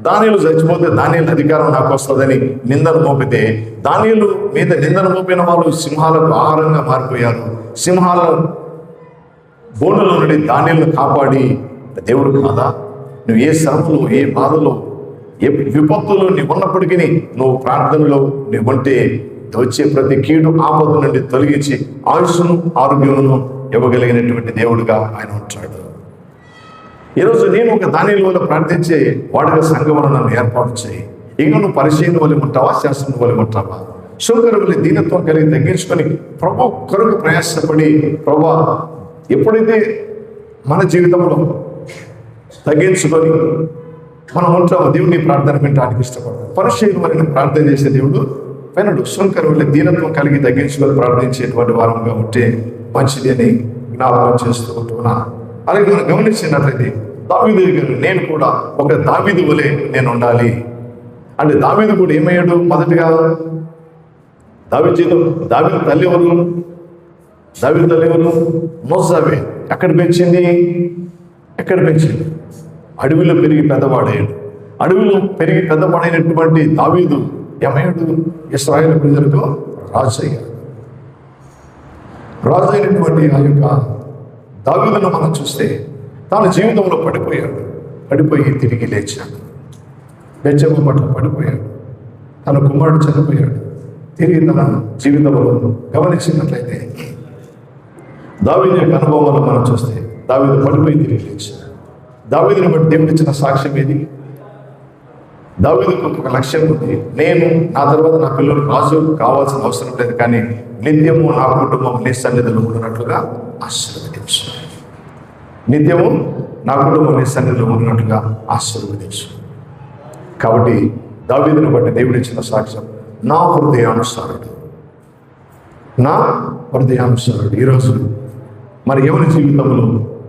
దానియేలు చచ్చిపోతే దానియేలు అధికారం నాకు వస్తుందని నిందను మోపితే, దానియేలు మీద నిందను మోపిన వాళ్ళు సింహాలకు ఆహారంగా మారిపోయారు. సింహాల బోనులో నుండి దానియేలును కాపాడి దేవుడు కాదా? నువ్వు ఏ శ్రమలో, ఏ బాధలో, ఏ విపత్తులో నీవు ఉన్నప్పటికీ నువ్వు ప్రార్థనలో నువ్వు ఉంటే వచ్చే ప్రతి కీడు ఆపద నుండి తొలగించి ఆయుష్ను ఆరోగ్యమును ఇవ్వగలిగినటువంటి దేవుడుగా ఆయన ఉంటాడు. ఈరోజు నేను ఒక దానియేలు వల్ల ప్రార్థించే వాడుక సంఘమును నన్ను ఏర్పాటు చేయి. ఇక నువ్వు పరిశీలన వల్ల ఉంటావా, శాసనం వల్ల ఉంటావా? శోకరు వల్ల దీనత్వం కలిగి తగ్గించుకొని ప్రభు కొరకు ప్రయాసపడి, ప్రభా ఎప్పుడైతే మన జీవితంలో తగ్గించుకొని మనం ఉంటామో దేవుడిని ప్రార్థన వినడానికి ఇష్టపడతాం. పరిశీలన వల్ల ప్రార్థన చేసే దేవుడు వినడు. శోకరు వల్ల దీనత్వం కలిగి తగ్గించుకొని ప్రార్థించేటువంటి వారంగా ఉంటే మంచిది అని జ్ఞాపకం చేస్తూ ఉంటున్నాను. అలాగే మనం గమనించినట్లయితే దావీదు గారు, నేను కూడా ఒక దావీదు వలె నేను ఉండాలి అంటే, దావీదు కూడా ఏమయ్యాడు? మొదటిగా దావీదు తల్లి ఎవరు? దావీదు తల్లి ఎవరు? మోజాబే. ఎక్కడ పెంచింది? అడవిలో పెరిగి పెద్దవాడయ్యాడు. అడవిలో పెరిగి పెద్దవాడైనటువంటి దావీదు ఏమయ్యాడు? ఇశ్రాయేలు ప్రజలకు రాజు అయ్యాడు. రాజు అయినటువంటి ఆ యొక్క దావీదును మనం చూస్తే తన జీవితంలో పడిపోయి తిరిగి లేచాడు. బెత్షెబ పట్ల పడిపోయాడు. తన కుమారుడు చనిపోయాడు. తిరిగి తన జీవితంలో గమనించినట్లయితే దావీదు యొక్క అనుభవంలో మనం చూస్తే దావీదు పడిపోయి తిరిగి లేచాడు. దావీదుని బట్టి దేవుడు ఇచ్చిన సాక్ష్యం ఏది? దావీదుకు ఒక లక్ష్యం ఉంది. నేను నా తర్వాత నా పిల్లలు రాజు కావాల్సిన అవసరం లేదు, కానీ నిత్యము నా కుటుంబం నీ సన్నిధిలో ఉన్నట్లుగా ఆశీర్వదించు. నిత్యము నా కుటుంబం నీ సన్నిధిలో ఉన్నట్లుగా ఆశీర్వదించు. కాబట్టి దావీదుని బట్టి దేవుడు ఇచ్చిన సాక్ష్యం నా హృదయానుసారుడు. ఈరోజు మరి ఎవరి జీవితంలో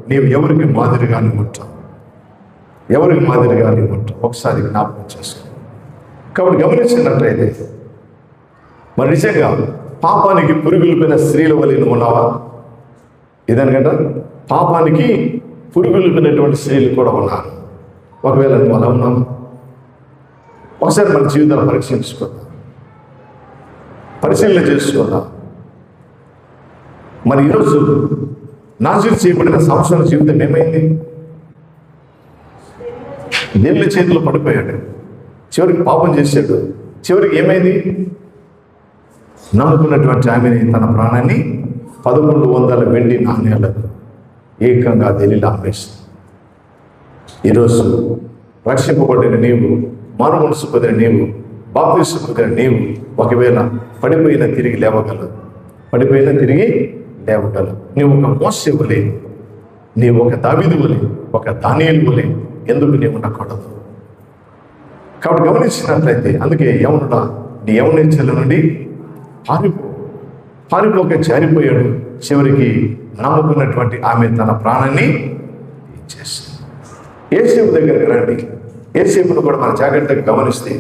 నీవు ఎవరికి మాదిరిగా ఉంటావు? ఒకసారి జ్ఞాపకం చేసుకో. కాబట్టి గమనించినట్లయితే మరి నిజంగా పాపానికి పురుగులిపోయిన స్త్రీల వలె నువ్వు ఉన్నావా? ఇదనగట పాపానికి పురుగులిపోయినటువంటి స్త్రీలు కూడా ఉన్నారు. ఒకవేళ నువ్వు అలా ఉన్నావు, ఒకసారి మన జీవితాన్ని పరిశీలన చేసుకుందాం. మరి ఈరోజు నాజీరు చేయబడిన సంవత్సరాల జీవితం ఏమైంది? దేవుని చేతిలో పడిపోయాడు. చివరికి పాపం చేశాడు. చివరికి ఏమైంది? నమ్ముకున్నటువంటి ఆమెని తన ప్రాణాన్ని 1100 వెండి నాణ్యాలకు ఏకంగా దెలీలా అమ్మేస్తుంది. ఈరోజు రక్షింపబడిన నీవు, మారు మనసు పొందిన నీవు, బాప్తిస్మం పొందిన నీవు ఒకవేళ పడిపోయినా తిరిగి లేవగలవు. నీవు ఒక మోషే వలె, నీవు ఒక దావీదు వలె, ఒక దానియేలు వలె ఎందుకు నీవు ఉండకూడదు? కాబట్టి గమనించినట్లయితే అందుకే యవనుడా నీ యవనేచ్ఛల నుండి పారిపోక జారిపోయాడు. చివరికి నమ్ముకున్నటువంటి ఆమె తన ప్రాణాన్ని ఇచ్చేసింది. యేసేపు దగ్గరికి రండి. యేసేపును కూడా మనం జాగ్రత్తగా గమనిస్తే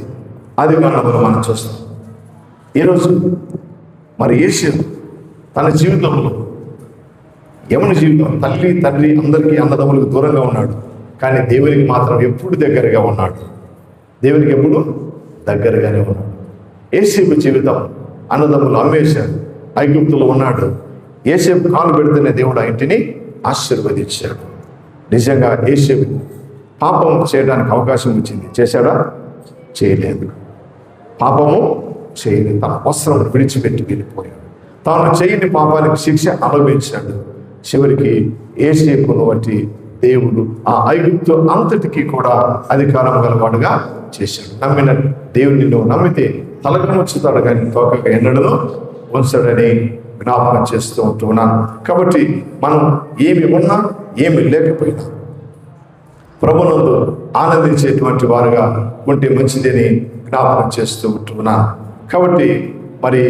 ఆదికాండంలో మనం చూస్తాం. ఈరోజు మరి యేసేపు తన జీవితంలో యవన జీవితం తల్లి తండ్రి అందరికీ అన్నదమ్ములకు దూరంగా ఉన్నాడు, కానీ దేవునికి మాత్రం ఎప్పుడు దగ్గరగా ఉన్నాడు. దగ్గరగానే ఉన్నాడు. యేసేపు జీవితం అన్నదమ్ములు అమ్మేశాడు, ఐగుప్తులో ఉన్నాడు. యేసేపు కాలు పెడితేనే దేవుడు ఆ ఇంటిని ఆశీర్వదించాడు. నిజంగా యేసేపు పాపం చేయడానికి అవకాశం వచ్చింది, చేశాడా? చేయలేదు, పాపము చేయలేదు. తన వస్త్రం విడిచిపెట్టి వెళ్ళిపోయాడు. తాను చేయని పాపానికి శిక్ష అనుభవించాడు. చివరికి యోసేపును బట్టి దేవుడు ఆ ఐగుప్తు అంతటికీ కూడా అధికారం గలవాడుగా చేశాడు. నమ్మిన దేవుడిని నువ్వు నమ్మితే తలకు ఉంచుతాడు కానీ తోకగా ఎన్నడను ఉంచాడని జ్ఞాపకం చేస్తూ ఉంటున్నాను. కాబట్టి మనం ఏమి ఉన్నా ఏమి లేకపోయినా ప్రభునందు ఆనందించేటువంటి వారుగా ఉంటే మంచిదని జ్ఞాపకం చేస్తూ ఉంటున్నాను. కాబట్టి మరి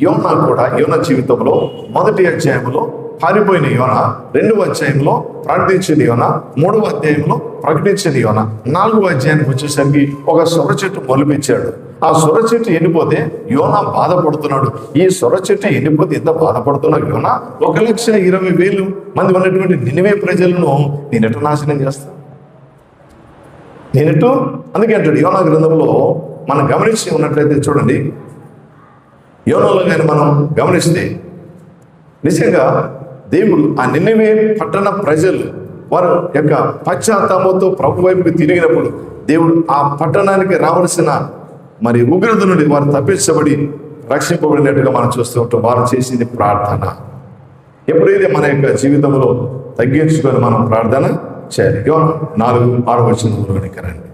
యోనా కూడా యోనా జీవితంలో మొదటి అధ్యాయంలో పారిపోయిన యోనా, 2వ అధ్యాయంలో ప్రకటించిన యోనా, 3వ అధ్యాయంలో ప్రకటించిన యోనా, 4వ అధ్యాయానికి వచ్చేసరికి ఒక సొర చెట్టు మొలిపించాడు. ఆ సొర చెట్టు ఎండిపోతే యోనా బాధపడుతున్నాడు. ఈ సొర చెట్టు ఎండిపోతే ఎంత బాధపడుతున్నాడు యోనా? 1,20,000 మంది ఉన్నటువంటి నినివే ప్రజలను నేనెటు నాశనం చేస్తాను, నేనెటు? అందుకే అంటాడు యోనా గ్రంథంలో మనం గమనించి ఉన్నట్లయితే చూడండి, యోనాలో కానీ మనం గమనిస్తే నిజంగా దేవుడు ఆ నినివే పట్టణ ప్రజలు వారి యొక్క పశ్చాత్తాపంతో ప్రభు వైపుకి తిరిగినప్పుడు దేవుడు ఆ పట్టణానికి రావలసిన మరి ఉగ్రత నుండి వారు తప్పించబడి రక్షింపబడినట్టుగా మనం చూస్తూ ఉంటాం. వారు చేసింది ప్రార్థన. ఎప్పుడైతే మన యొక్క జీవితంలో తగ్గించుకొని మనం ప్రార్థన చేయాలి. 4-6 వచనంలోనికి రండి.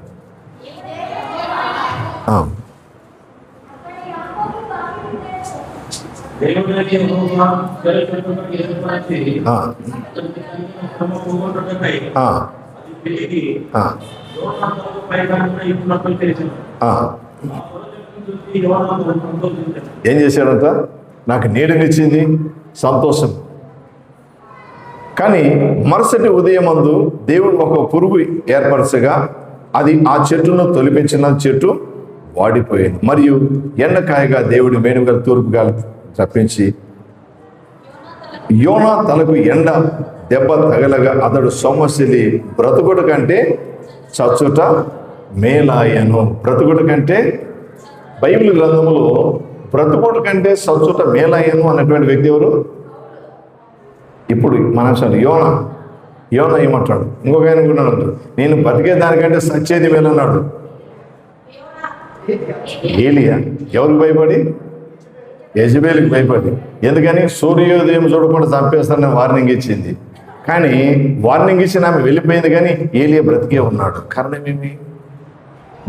ఏం చేశాడంట? నాకు నీడనిచ్చింది, సంతోషం. కానీ మరుసటి ఉదయమందు దేవుడు ఒక పురుగు ఏర్పరచగా అది ఆ చెట్టును తొలిపించిన చెట్టు వాడిపోయింది. మరియు ఎండకాయగా దేవుడి మేనుగల తూర్పుగా తప్పించి యోనా తలకు ఎండ దెబ్బ తగలగా అతడు సొమ్మసిలి బ్రతుకుడు కంటే చచ్చుట మేలాయను. బ్రతుకుడు కంటే, బైబిల్ గ్రంథంలో బ్రతుకుడు కంటే చచ్చుట మేలాయను అన్నటువంటి వ్యక్తి ఎవరు? ఇప్పుడు మనం యోనా ఏమంటాడు? ఇంకొక ఆయన కూడా అంటాడు, నేను బతికేదానికంటే సచ్చేది మేలన్నాడు. ఏలియా ఎవరికి భయపడి? యెజబెలుకి భయపడి. ఎందుకని? సూర్యోదయం చూడకుండా చంపేస్తానని వార్నింగ్ ఇచ్చింది. కానీ వార్నింగ్ ఇచ్చిన ఆమె వెళ్ళిపోయింది, కానీ ఏలియా బ్రతికే ఉన్నాడు. కారణం ఏమి?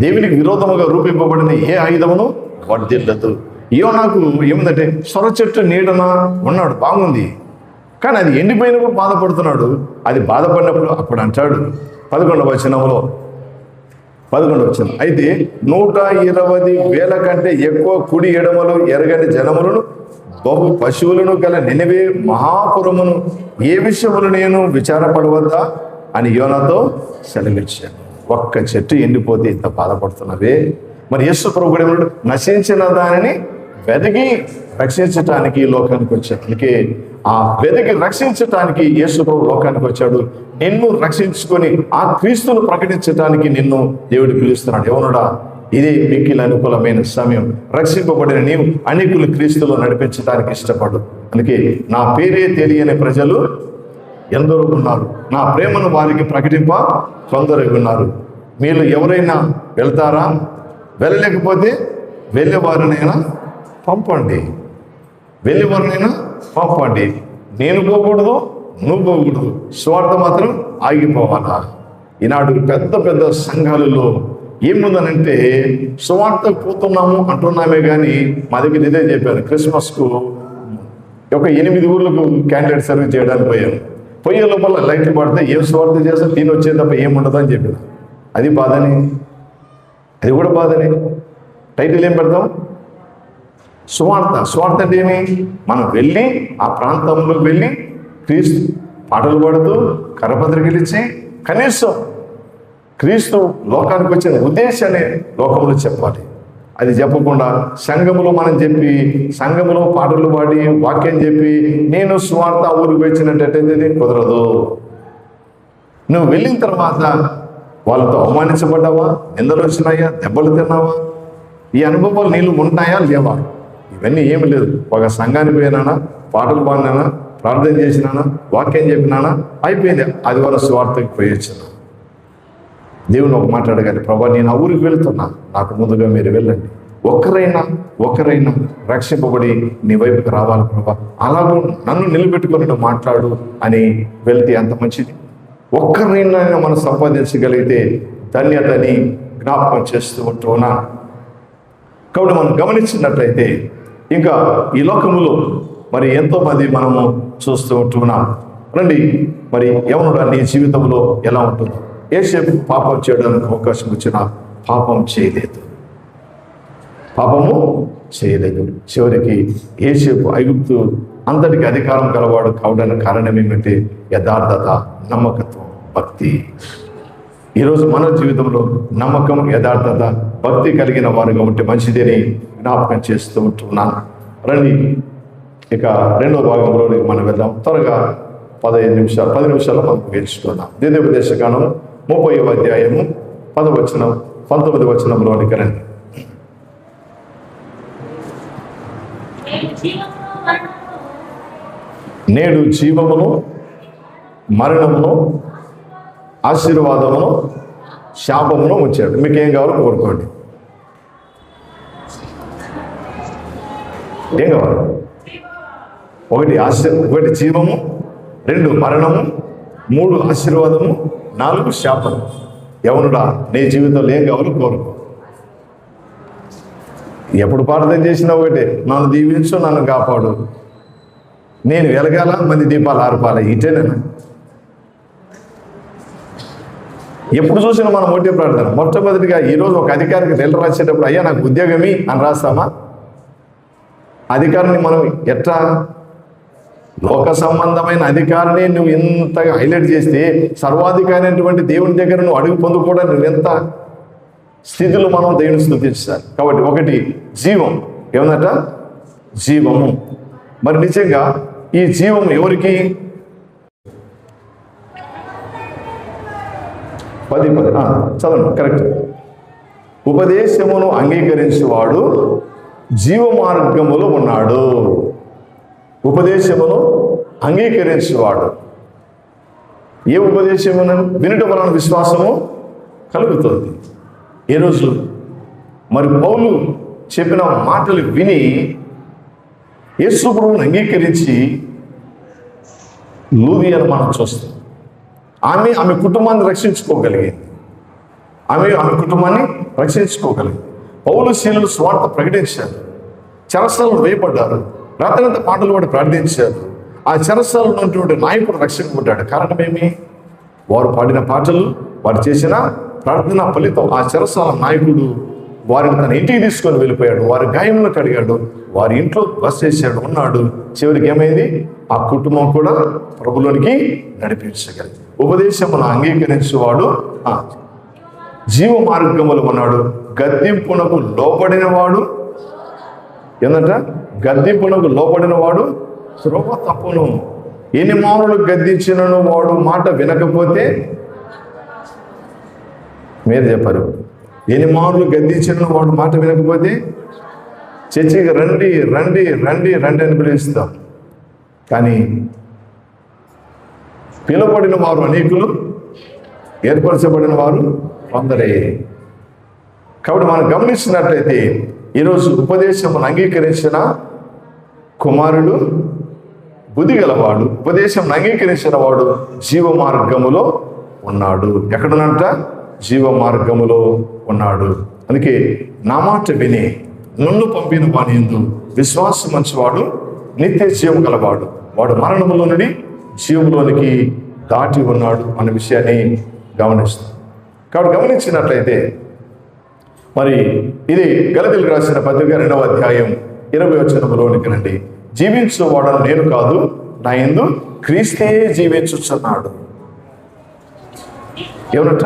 దేవునికి విరోధముగా రూపింపబడిన ఏ ఆయుధమును వర్ధిల్లదు. యోనాకు ఏమిందంటే సొర చెట్టు నీడన ఉన్నాడు, బాగుంది. కానీ అది ఎండిపోయినప్పుడు బాధపడుతున్నాడు. అది బాధపడినప్పుడు అప్పుడు అంటాడు 11వ వచనంలో, 11వ వచనం, అయితే 120,000 కంటే ఎక్కువ కుడి ఎడమలు ఎరగని జనములను బహు పశువులను గల నినివే మహాపురమును ఏ విషయములు నేను విచారపడవద్దా అని యోనాతో సెలవిచ్చాను. ఒక్క చెట్టు ఎండిపోతే ఇంత బాధపడుతున్నవే. మరి యేసు ప్రభు కూడా ఏమన్నాడు? నశించిన దానిని వెతికి రక్షించటానికి ఈ లోకానికి వచ్చాడు. అందుకే ఆ వెతికి రక్షించటానికి యేసు ప్రభు లోకానికి వచ్చాడు. నిన్ను రక్షించుకొని ఆ క్రీస్తును ప్రకటించటానికి నిన్ను దేవుడు పిలుస్తున్నాడు. ఎవనుడా, ఇదే మిక్కిలి అనుకూలమైన సమయం. రక్షింపబడిన నీవు అనేకులు క్రీస్తులో నడిపించడానికి ఇష్టపడు. అందుకే నా పేరే తెలియని ప్రజలు ఎందరో ఉన్నారు, నా ప్రేమను వారికి ప్రకటింప కొందరు ఉన్నారు. మీరు ఎవరైనా వెళ్తారా? వెళ్ళలేకపోతే వెళ్ళేవారినైనా పంపండి, వెళ్ళేవారినైనా పంపండి. నేను పోకూడదు, నువ్వు పోకూడదు, స్వార్థం మాత్రం ఆగిపోవాలా? ఈనాడు పెద్ద పెద్ద సంఘాలలో ఏముందనంటే సువార్త పోతున్నాము అంటున్నామే కానీ మా దగ్గర ఇదే చెప్పారు. క్రిస్మస్కు ఒక 8 ఊర్లకు క్యాండిడేట్ సర్వీస్ చేయడానికి పోయే లోపల లైట్లు పడితే ఏం స్వార్థ చేస్తే దీని వచ్చే తప్ప ఏముండదు అని చెప్పారు. అది బాధనే, అది కూడా బాధనే. టైటిల్ ఏం పెడతాం? స్వార్థ. స్వార్థ అంటే ఏమి? మనం వెళ్ళి ఆ ప్రాంతంలోకి వెళ్ళి క్రీస్తు పాటలు పాడుతూ కరపత్రికలు ఇచ్చి కనీసం క్రీస్తు లోకానికి వచ్చిన ఉద్దేశాన్ని లోకంలో చెప్పాలి. అది చెప్పకుండా సంఘములో మనం చెప్పి, సంఘములో పాటలు పాడి వాక్యం చెప్పి నేను స్వార్థ ఊరికి వచ్చినట్టయితే కుదరదు. నువ్వు వెళ్ళిన తర్వాత వాళ్ళతో అవమానించబడ్డావా? నిందలు వచ్చినాయా? దెబ్బలు తిన్నావా? ఈ అనుభవాలు నీళ్ళు ఉంటాయా లేవా? ఇవన్నీ ఏమి లేదు. ఒక సంఘానికి పోయినానా, పాటలు పాడినానా, ప్రార్థన చేసినానా, వాక్యం చెప్పినానా, అయిపోయింది. ఆదివారం స్వార్థకి పోయొచ్చిన దేవుని ఒక మాట అడగాలి, ప్రభా నేను ఆ ఊరికి వెళ్తున్నా, నాకు ముందుగా మీరు వెళ్ళండి, ఒక్కరైనా రక్షింపబడి నీ వైపుకి రావాలి ప్రభా, అలాగూ నన్ను నిలబెట్టుకొని నువ్వు మాట్లాడు అని వెళ్తే అంత మంచిది. ఒక్కరైనా మనం సంపాదించగలిగితే ధన్యతని జ్ఞాపకం చేస్తూ ఉంటూ ఉన్నాను. కాబట్టి మనం గమనించినట్లయితే ఇంకా ఈ లోకములో మరి ఎంతోమంది మనము చూస్తూ ఉంటున్నాం. రండి, మరి యవనుడు నీ జీవితంలో ఎలా ఉంటుందో. యోసేపు పాపం చేయడానికి అవకాశం వచ్చినా పాపము చేయలేదు. చివరికి యోసేపు ఐగుప్తు అంతటికి అధికారం గలవాడు కావడానికి కారణం ఏమంటే యథార్థత, నమ్మకత్వం, భక్తి. ఈరోజు మన జీవితంలో నమ్మకం, యథార్థత, భక్తి కలిగిన వారుగా ఉంటే మంచిదని జ్ఞాపకం చేస్తూ ఉంటున్నాను. రండి, ఇక రెండో భాగంలోనికి మనం వెళ్దాం. త్వరగా 10 నిమిషాల్లో మనం గెలుచుకుందాం. ద్వితీయోపదేశకాండం 30వ అధ్యాయము 19వ వచనంలోనికి రండి. నేడు జీవమును, మరణమును, ఆశీర్వాదమును, శాపమును ఉంచాడు. మీకేం కావాలో కోరుకోండి. ఏం కావాలి? ఒకటి జీవము, 2 మరణము, 3 ఆశీర్వాదము, 4 శాపము. యవనుడా నీ జీవితంలో ఏం కావాలో కోరుకో. ఎప్పుడు ప్రార్థన చేసినా ఒకటే, నన్ను దీవించు, నన్ను కాపాడు, నేను వెలగాల, మంది దీపాలు ఆర్పాల, ఇటేనా? ఎప్పుడు చూసినా మనం ఒకటే ప్రార్థన. మొట్టమొదటిగా ఈరోజు ఒక అధికారికి లెటర్ రాసేటప్పుడు అయ్యా నాకు ఉద్యోగమి అని రాస్తామా? అధికారిని మనం ఎట్లా, లోక సంబంధమైన అధికారిని నువ్వు ఇంతగా హైలైట్ చేస్తే సర్వాధికారి అయినటువంటి దేవుని దగ్గర నువ్వు అడుగు పొందుకోవడానికి నువ్వు ఎంత స్థితిలో మనం దేవుని స్తుతించాలి. కాబట్టి ఒకటి జీవం, ఏమన్నట? జీవము. మరి నిజంగా ఈ జీవం ఎవరికి? 10 చదవండి, కరెక్ట్. ఉపదేశమును అంగీకరించేవాడు జీవ మార్గములో ఉన్నాడు. ఉపదేశమును అంగీకరించేవాడు. ఏ ఉపదేశమును? వినుట వలన విశ్వాసము కలుగుతుంది. ఈరోజు మరి పౌలు చెప్పిన మాటలు విని యేసు ప్రభువును అంగీకరించి లూదియను మనం చూస్తాం. ఆమె కుటుంబాన్ని రక్షించుకోగలిగింది. ఆమె కుటుంబాన్ని రక్షించుకోగలిగింది. పౌలు శీలులు స్వార్థ ప్రకటించారు, చెరసాలను వేయబడ్డారు, రాత్రంతా పాటలు పాడి ప్రార్థించారు. ఆ చెరసాలలో ఉన్నటువంటి నాయకుడు రక్షింపబడ్డాడు. కారణమేమి? వారు పాడిన పాటలు, వారు చేసిన ప్రార్థన ఫలితం. ఆ చెరసాల నాయకుడు వారిని తన ఇంటికి తీసుకొని వెళ్ళిపోయాడు, వారి గాయంలో కడిగాడు, వారి ఇంట్లో బస చేశాడు, ఉన్నాడు. చివరికి ఏమైంది? ఆ కుటుంబం కూడా ప్రభులోనికి నడిపించగలిగింది. ఉపదేశమును అంగీకరించేవాడు జీవ మార్గములు ఉన్నాడు. గద్దింపునకు లోబడిన వాడు ఏంటంట? గద్దింపునకు లోబడిన వాడు త్రోవ తప్పును. ఎన్ని మానులు గద్దించినను వాడు మాట వినకపోతే, మీరు చెప్పారు, ఎన్ని మానులు గద్దించిన వాడు మాట వినకపోతే చర్చికి రండి రండి రండి రండి అని పిలుస్తాం. కానీ పిలువబడిన వారు అనేకులు, ఏర్పరచబడిన వారు కొందరే. కాబట్టి మనం గమనించినట్లయితే ఈరోజు ఉపదేశమును అంగీకరించిన కుమారుడు బుద్ధి గలవాడు. ఉపదేశం అంగీకరించిన వాడు జీవ మార్గములో ఉన్నాడు. ఎక్కడున్నంట? జీవ మార్గములో ఉన్నాడు. అందుకే నా మాట విని నన్ను పంపిన వాని యందు విశ్వాసం మంచివాడు నిత్య జీవం గలవాడు, వాడు మరణములో నుండి జీవంలోనికి దాటి ఉన్నాడు అన్న విషయాన్ని గమనిస్తాం. కాబట్టి గమనించినట్లయితే మరి ఇది గలతీయులకు రాసిన పత్రిక 2వ అధ్యాయం 20వ వచనంలోనికి రండి. జీవించువాడను నేను కాదు, నా యందు క్రీస్తే జీవించుచున్నాడు. ఎవరట?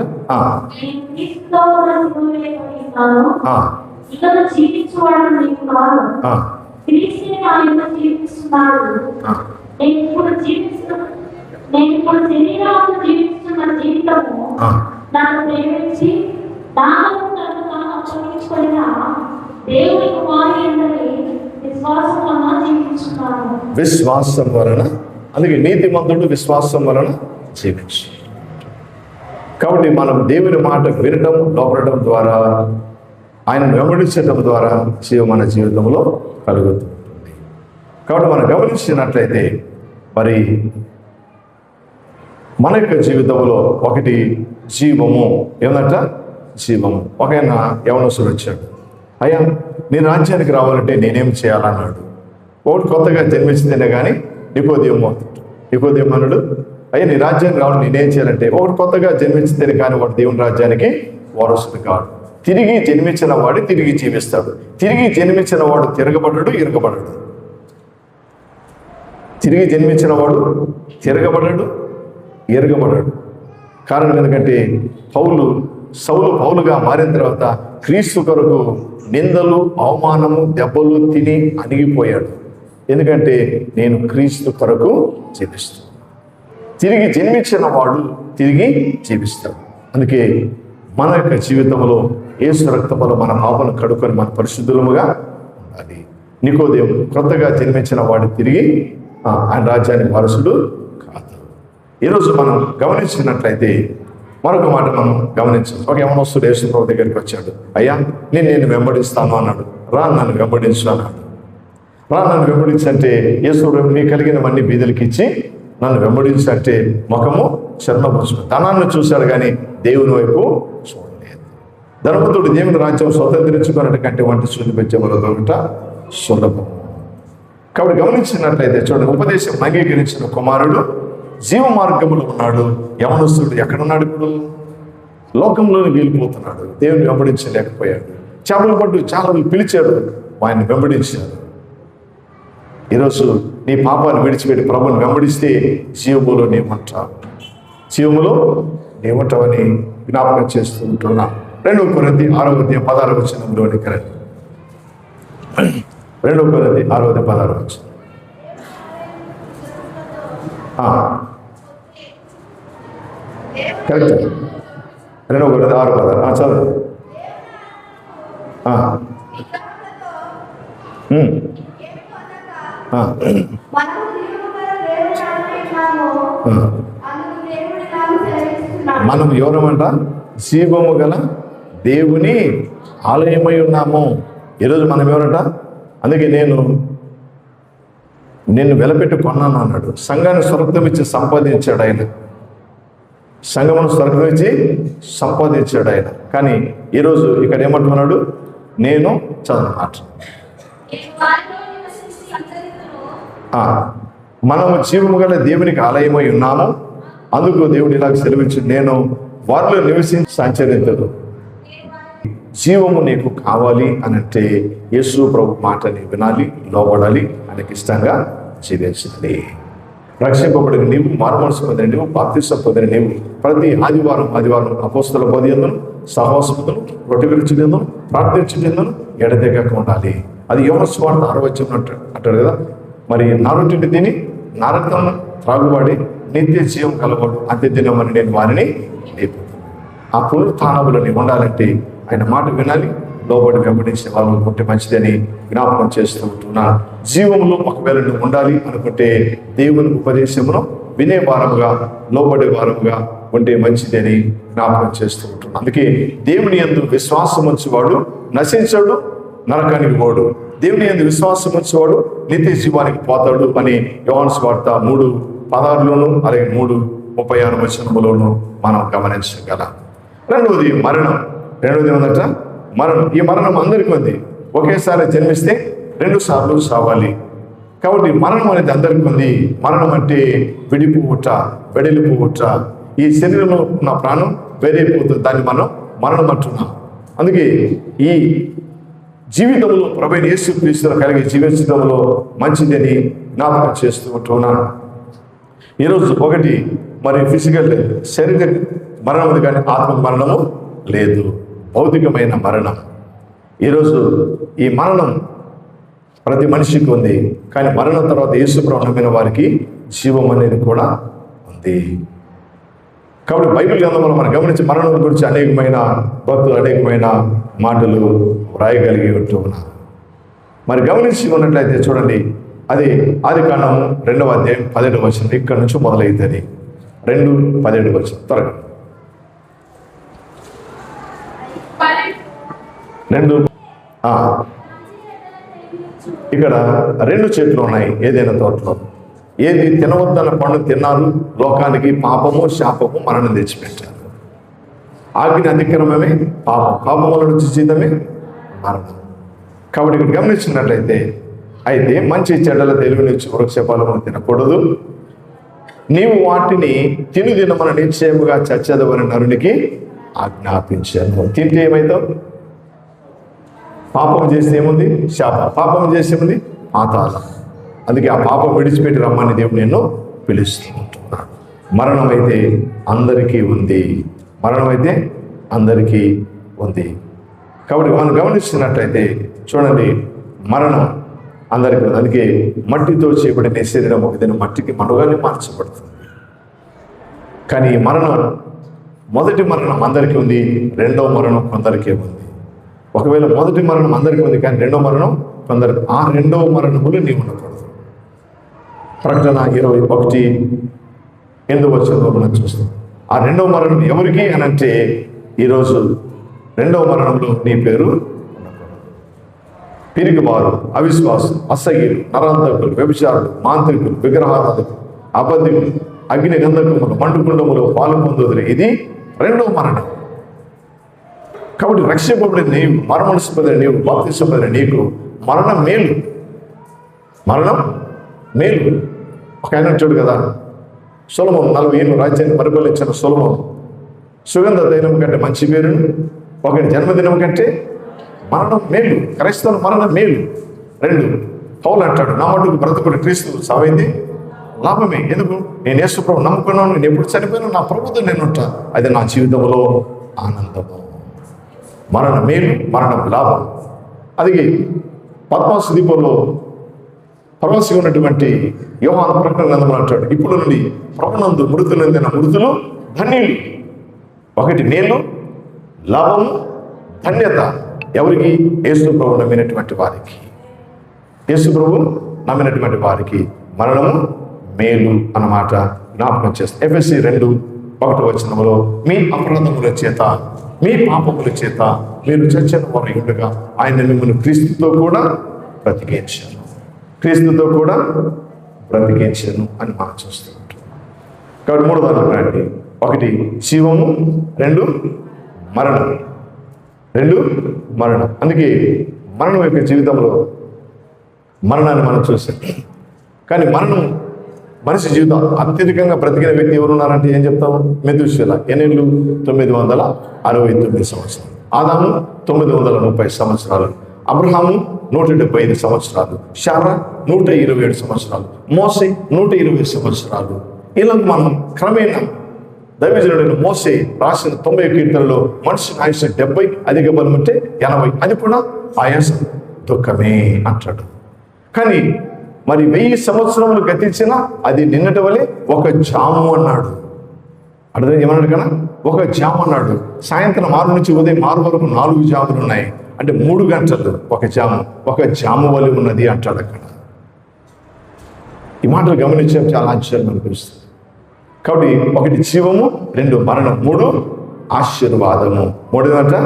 విశ్వాసం వలన, అందుకే నీతిమంతుడు విశ్వాసం వలన జీవించు. కాబట్టి మనం దేవుని మాట వినడం, లోపడడం ద్వారా, ఆయనను వెంబడించడం ద్వారా జీవం మన జీవితంలో కలుగుతుంది. కాబట్టి మనం గమనించినట్లయితే మరి మన యొక్క జీవితంలో ఒకటి జీవము. ఏమంట? జీవము. ఒక ఆయన యవనస్తుడు వచ్చాడు. అయ్యా, నీ రాజ్యానికి రావాలంటే నేనేం చేయాలన్నాడు. ఒకటి కొత్తగా జన్మించిందేనే కానీ నికోదేము అన్నాడు, అయ్యా నీ రాజ్యానికి రావాలి నేనేం చేయాలంటే, ఒకటి కొత్తగా జన్మించిందేనే కానీ వాడు దేవుని రాజ్యానికి వారసుడు కాడు. తిరిగి జన్మించిన వాడు తిరిగి జీవిస్తాడు. తిరిగి జన్మించిన వాడు తిరగబడ్డాడు, ఇరగబడ్డాడు. తిరిగి జన్మించిన వాడు తిరగబడ్డాడు, ఎరగబడ్డాడు. కారణం ఎందుకంటే సౌలు పౌలుగా మారిన తర్వాత క్రీస్తు కొరకు నిందలు, అవమానము, దెబ్బలు తిని అణిగిపోయాడు. ఎందుకంటే నేను క్రీస్తు కొరకు జీవిస్తాను. తిరిగి జన్మించిన వాడు తిరిగి జీవిస్తాడు. అందుకే మన యొక్క జీవితంలో యేసు రక్తములో మన పాపను కడుక్కొని మన పరిశుద్ధులముగా ఉండాలి. నికోదేము కొత్తగా జన్మించిన వాడు తిరిగి ఆయన రాజ్యానికి వారసుడు కాదు. ఈరోజు మనం గమనించినట్లయితే మరొక మాట మనం గమనించాం. ఒక యవనస్తుడు యేసు ప్రభు దగ్గరికి వచ్చాడు. అయ్యా, నేను వెంబడిస్తాను అన్నాడు. నన్ను వెంబడించు అన్నాడు. నన్ను వెంబడించంటే యేసు నీ కలిగినవన్నీ బీదలకి ఇచ్చి నన్ను వెంబడించంటే ముఖము చర్మపరుచు. ధనాన్ని చూశాడు కానీ దేవుని వైపు చూడలేదు. ధనవంతుడు దేవుని రాజ్యం స్వతంత్రించుకున్నట్టు కంటే వంటి చూపించమలో దొరకట సులభం. కాబట్టి గమనించినట్లయితే చూడండి, ఉపదేశం అంగీకరించిన కుమారుడు జీవ మార్గంలో ఉన్నాడు. యవనస్తుడు ఎక్కడున్నాడు? ఇప్పుడు లోకంలోని వెళ్ళిపోతున్నాడు. దేవుని వెంబడించలేకపోయాడు. చేపలు పట్టు చాలా పిలిచాడు, ఆయన వెంబడించాడు. ఈరోజు నీ పాపాన్ని విడిచిపెట్టి ప్రభుని వెంబడిస్తే జీవములో నీవుంటావు, జీవములో నీవుంటావని జ్ఞాపకం చేస్తూ ఉంటున్నా. 2 కొరింథీ 6:16 కరెక్ట్. 2 కొరింథీ 6:16 కరెక్ట్. 2 కొరింథీ 6:16 చదువు. మనం ఎవరమంట? జీవము గల దేవుని ఆలయమై ఉన్నాము. ఈరోజు మనం ఎవరంట? అందుకే నిన్ను వెలపెట్టి కొన్నాను అన్నాడు. సంఘాన్ని స్వర్గం ఇచ్చి సంపాదించాడు ఆయన. సంఘమును స్వర్గం ఇచ్చి సంపాదించాడు ఆయన. కానీ ఈరోజు ఇక్కడ ఏమంటున్నాడు? నేను చదవమాట మనము జీవము గల దేవునికి ఆలయమై ఉన్నాము. అందుకు దేవుడు ఇలాగ సెలవించి, నేను వారిలో నివసించి సంచరించదు. జీవము నీకు కావాలి అనంటే యేసు ప్రభు మాటని వినాలి, లోబడాలి, ఆయనకి ఇష్టంగా జీవించాలి. రక్షింపబడిన నీవు, మారుమనసు పొందిన నీవు, బాప్తిసం పొందిన నీవు ప్రతి ఆదివారం అపోస్తల బోధ యందును, సహవాసమును, రొట్టె విరుచుట యందును, ప్రార్థించుట యందును ఎడతెగక ఉండాలి. అది యోహాను సువార్త 6వ అంటాడు కదా. మరి నా రొట్టెని తిని నా రక్తం త్రాగువాడి నిత్య జీవం కలవాడు, అంత్య దినమని నేను వారిని లేపు. ఆ పునరుత్థానములో నీవు ఉండాలంటే ఆయన మాట వినాలి, లోబడి వెంబడించే వాళ్ళు ఉంటే మంచిదని జ్ఞాపకం చేస్తూ ఉంటున్నాను. జీవంలో ఒకవేళ నువ్వు ఉండాలి అనుకుంటే దేవుని ఉపదేశమును వినే వారముగా, లోబడే వారముగా ఉంటే మంచిదని జ్ఞాపకం చేస్తూ ఉంటున్నాను. అందుకే దేవుని యందు విశ్వాసం ఉంచేవాడు నశించడు, నరకానికి పోడు. దేవుని యందు విశ్వాసం ఉంచేవాడు నిత్య జీవానికి పోతాడు అని యోహాను సువార్త 3:16 అలాగే 3:36 మనం గమనించగలం. రెండవది మరణం. రెండవది ఏమందట? మరణం. ఈ మరణం అందరికీ ఉంది. ఒకేసారి జన్మిస్తే 2 సార్లు సావాలి. కాబట్టి మరణం అనేది అందరికీ ఉంది. మరణం అంటే విడిపోవుట, వెడలిపోవుట. ఈ శరీరంలో ఉన్న ప్రాణం వేరైపోతుంది, దాన్ని మనం మరణం అంటున్నాం. అందుకే ఈ జీవితంలో ప్రభువైన యేసు క్రీస్తును కలిగి జీవించడంలో మంచిదని జ్ఞాపకం చేస్తూ ఉంటున్నాను. ఈరోజు ఒకటి మరి ఫిజికల్ శరీర మరణం ఉంది కానీ ఆత్మ మరణము లేదు, భౌతికమైన మరణం. ఈరోజు ఈ మరణం ప్రతి మనిషికి ఉంది, కానీ మరణం తర్వాత యేసు ప్రభువును నమ్మిన వారికి జీవం అనేది కూడా ఉంది. కాబట్టి బైబిల్ గ్రంథంలో మనం గమనించి మరణం గురించి అనేకమైన భక్తులు అనేకమైన మాటలు వ్రాయగలిగి ఉంటూ ఉన్నారు. మరి గమనించి ఉన్నట్లయితే చూడండి, అది ఆదికాండము 2వ అధ్యాయం 17వ వచనం ఇక్కడ నుంచి మొదలవుతుంది. 2:17 త్వరగా రెండు ఇక్కడ రెండు చెట్లు ఉన్నాయి ఏదైనా తోటలో. ఏది తినవద్దన్న పండు తిన్నారు, లోకానికి పాపము శాపము మరణం తెచ్చిపెట్టారు. ఆజ్ఞ అతిక్రమమే పాపం, పాపం వల్ల నుంచి జీతమే మరణం. కాబట్టి ఇక్కడ గమనించినట్లయితే అయితే మంచి చెడ్డల తెలివినిచ్చి వృక్ష ఫలము తినకూడదు, నీవు వాటిని తినుదినమని నిశ్చయముగా చచ్చదవని నరునికి ఆజ్ఞాపించాను. తింటే ఏమవుతావు? పాపం చేస్తే ఏముంది? శాపం. పాపం చేస్తే ఏముంది? పాతాళం. అందుకే ఆ పాపం విడిచిపెట్టి రమ్మని దేవుడు నేను పిలుస్తూ ఉంటున్నాను. మరణం అయితే అందరికీ ఉంది, మరణం అయితే అందరికీ ఉంది. కాబట్టి మనం గమనిస్తున్నట్లయితే చూడండి, మరణం అందరికీ ఉంది. అందుకే మట్టితో చేయబడిన శరీరం ఒక దిన మట్టికి మనుగానే మార్చబడుతుంది. కానీ ఈ మరణం, మొదటి మరణం అందరికీ ఉంది, రెండవ మరణం కొందరికే ఉంది. ఒకవేళ మొదటి మరణం అందరికీ ఉంది కానీ రెండవ మరణం కొందరికి, ఆ రెండవ మరణములు నీవు ఉండకూడదు. ప్రకటన 21:8 మనం చూస్తాం. ఆ రెండవ మరణం ఎవరికి అని అంటే, ఈరోజు రెండవ మరణంలో నీ పేరు పిరిగివారు, అవిశ్వాసులు, అసహ్యులు, నరాంతకులు, వ్యభిచారులు, మాంత్రికులు, విగ్రహారాధకులు, అబద్ధికులు, అగ్ని గంధకములు, మండుకుండములు పాలు పొందుదురు. ఇది రెండవ మరణం. కాబట్టి రక్షింపబడిన నీవు, మరణించబడిన నీవు, బాప్తిసపడిన నీకు మరణం మేలు, మరణం మేలు. ఒక ఆయన అంటాడు కదా, సొలొమోను 40 ఏళ్ళు రాజ్యాన్ని పరిపాలించిన సొలొమోను సుగంధ తైలం కంటే మంచి పేరును, ఒకరి జన్మదినం కంటే మరణం మేలు. క్రైస్తవులు మరణం మేలు. 2 పౌలు అంటాడు, నా మటుకు బ్రతుకుడు క్రీస్తు సావైంది లాభమే. ఎందుకు? నేను యేసు ప్రభు నమ్ముకున్నాను, నేను ఎప్పుడు చనిపోయినా నా ప్రభుత్వం నేను ఉంటాను, అది నా జీవితంలో ఆనందము. మరణ మేలు, మరణం లాభం. అది పద్మాసు దీపంలో ప్రవాసి ఉన్నటువంటి యోహాను ప్రకటన గ్రంథంలో అంటాడు, ఇప్పుడు నుండి ప్రభునందు మృతులందిన మృతులు ధన్యులు. ఒకటి మేలు, లాభము, ధన్యత. ఎవరికి? యేసు ప్రభు నమ్మినటువంటి వారికి. యేసు ప్రభు నమ్మినటువంటి వారికి మరణము మేలు అన్నమాట జ్ఞాపకం చేస్తాం. ఎఫెసీ 2:1 మీ అపరాధముల చేత, మీ పాపముల చేత మీరు చచ్చిన వారు ఉండగా ఆయన మిమ్మల్ని క్రీస్తుతో కూడా బ్రతికించాను, క్రీస్తుతో కూడా బ్రతికించాను అని మనం చూస్తూ ఉంటాం. కాబట్టి 3 దాంట్లో రండి. 1 జీవము, 2 మరణం, 2 మరణం. అందుకే మరణం యొక్క జీవితంలో మరణాన్ని మనం చూసాం. కానీ మరణం మనిషి జీవితం అత్యధికంగా బ్రతికిన వ్యక్తి ఎవరున్నారంటే ఏం చెప్తాము? మెతుషెల. ఎన్నేళ్ళు? 969 సంవత్సరాలు. ఆదాము 930 సంవత్సరాలు. అబ్రహాము 175 సంవత్సరాలు. శారా 127 సంవత్సరాలు. మోసే 120 సంవత్సరాలు. ఇలా మనం క్రమేణా దైవజనుడైన మోసే రాసిన 90 కీర్తనలో మనిషి ఆయుష్ 70, అధిక బలం అంటే 80. అది కూడా ఆయాసం దుఃఖమే అంటాడు. కానీ మరి 1000 సంవత్సరములు గతించినా అది నిన్నటి వలె ఒక జాము అన్నాడు. అర్థం ఏమన్నాడు కదా? ఒక జాము అన్నాడు. సాయంత్రం 6 నుంచి ఉదయం 6 వరకు 4 జాములు ఉన్నాయి. అంటే 3 గంటలు ఒక జాము, ఒక జాము వలె ఉన్నది అంటాడు అక్కడ. ఈ మాటలు గమనించాం, చాలా ఆశ్చర్యం అనిపిస్తుంది. కాబట్టి 1 జీవము, 2 మరణం, 3 ఆశీర్వాదము. 3ది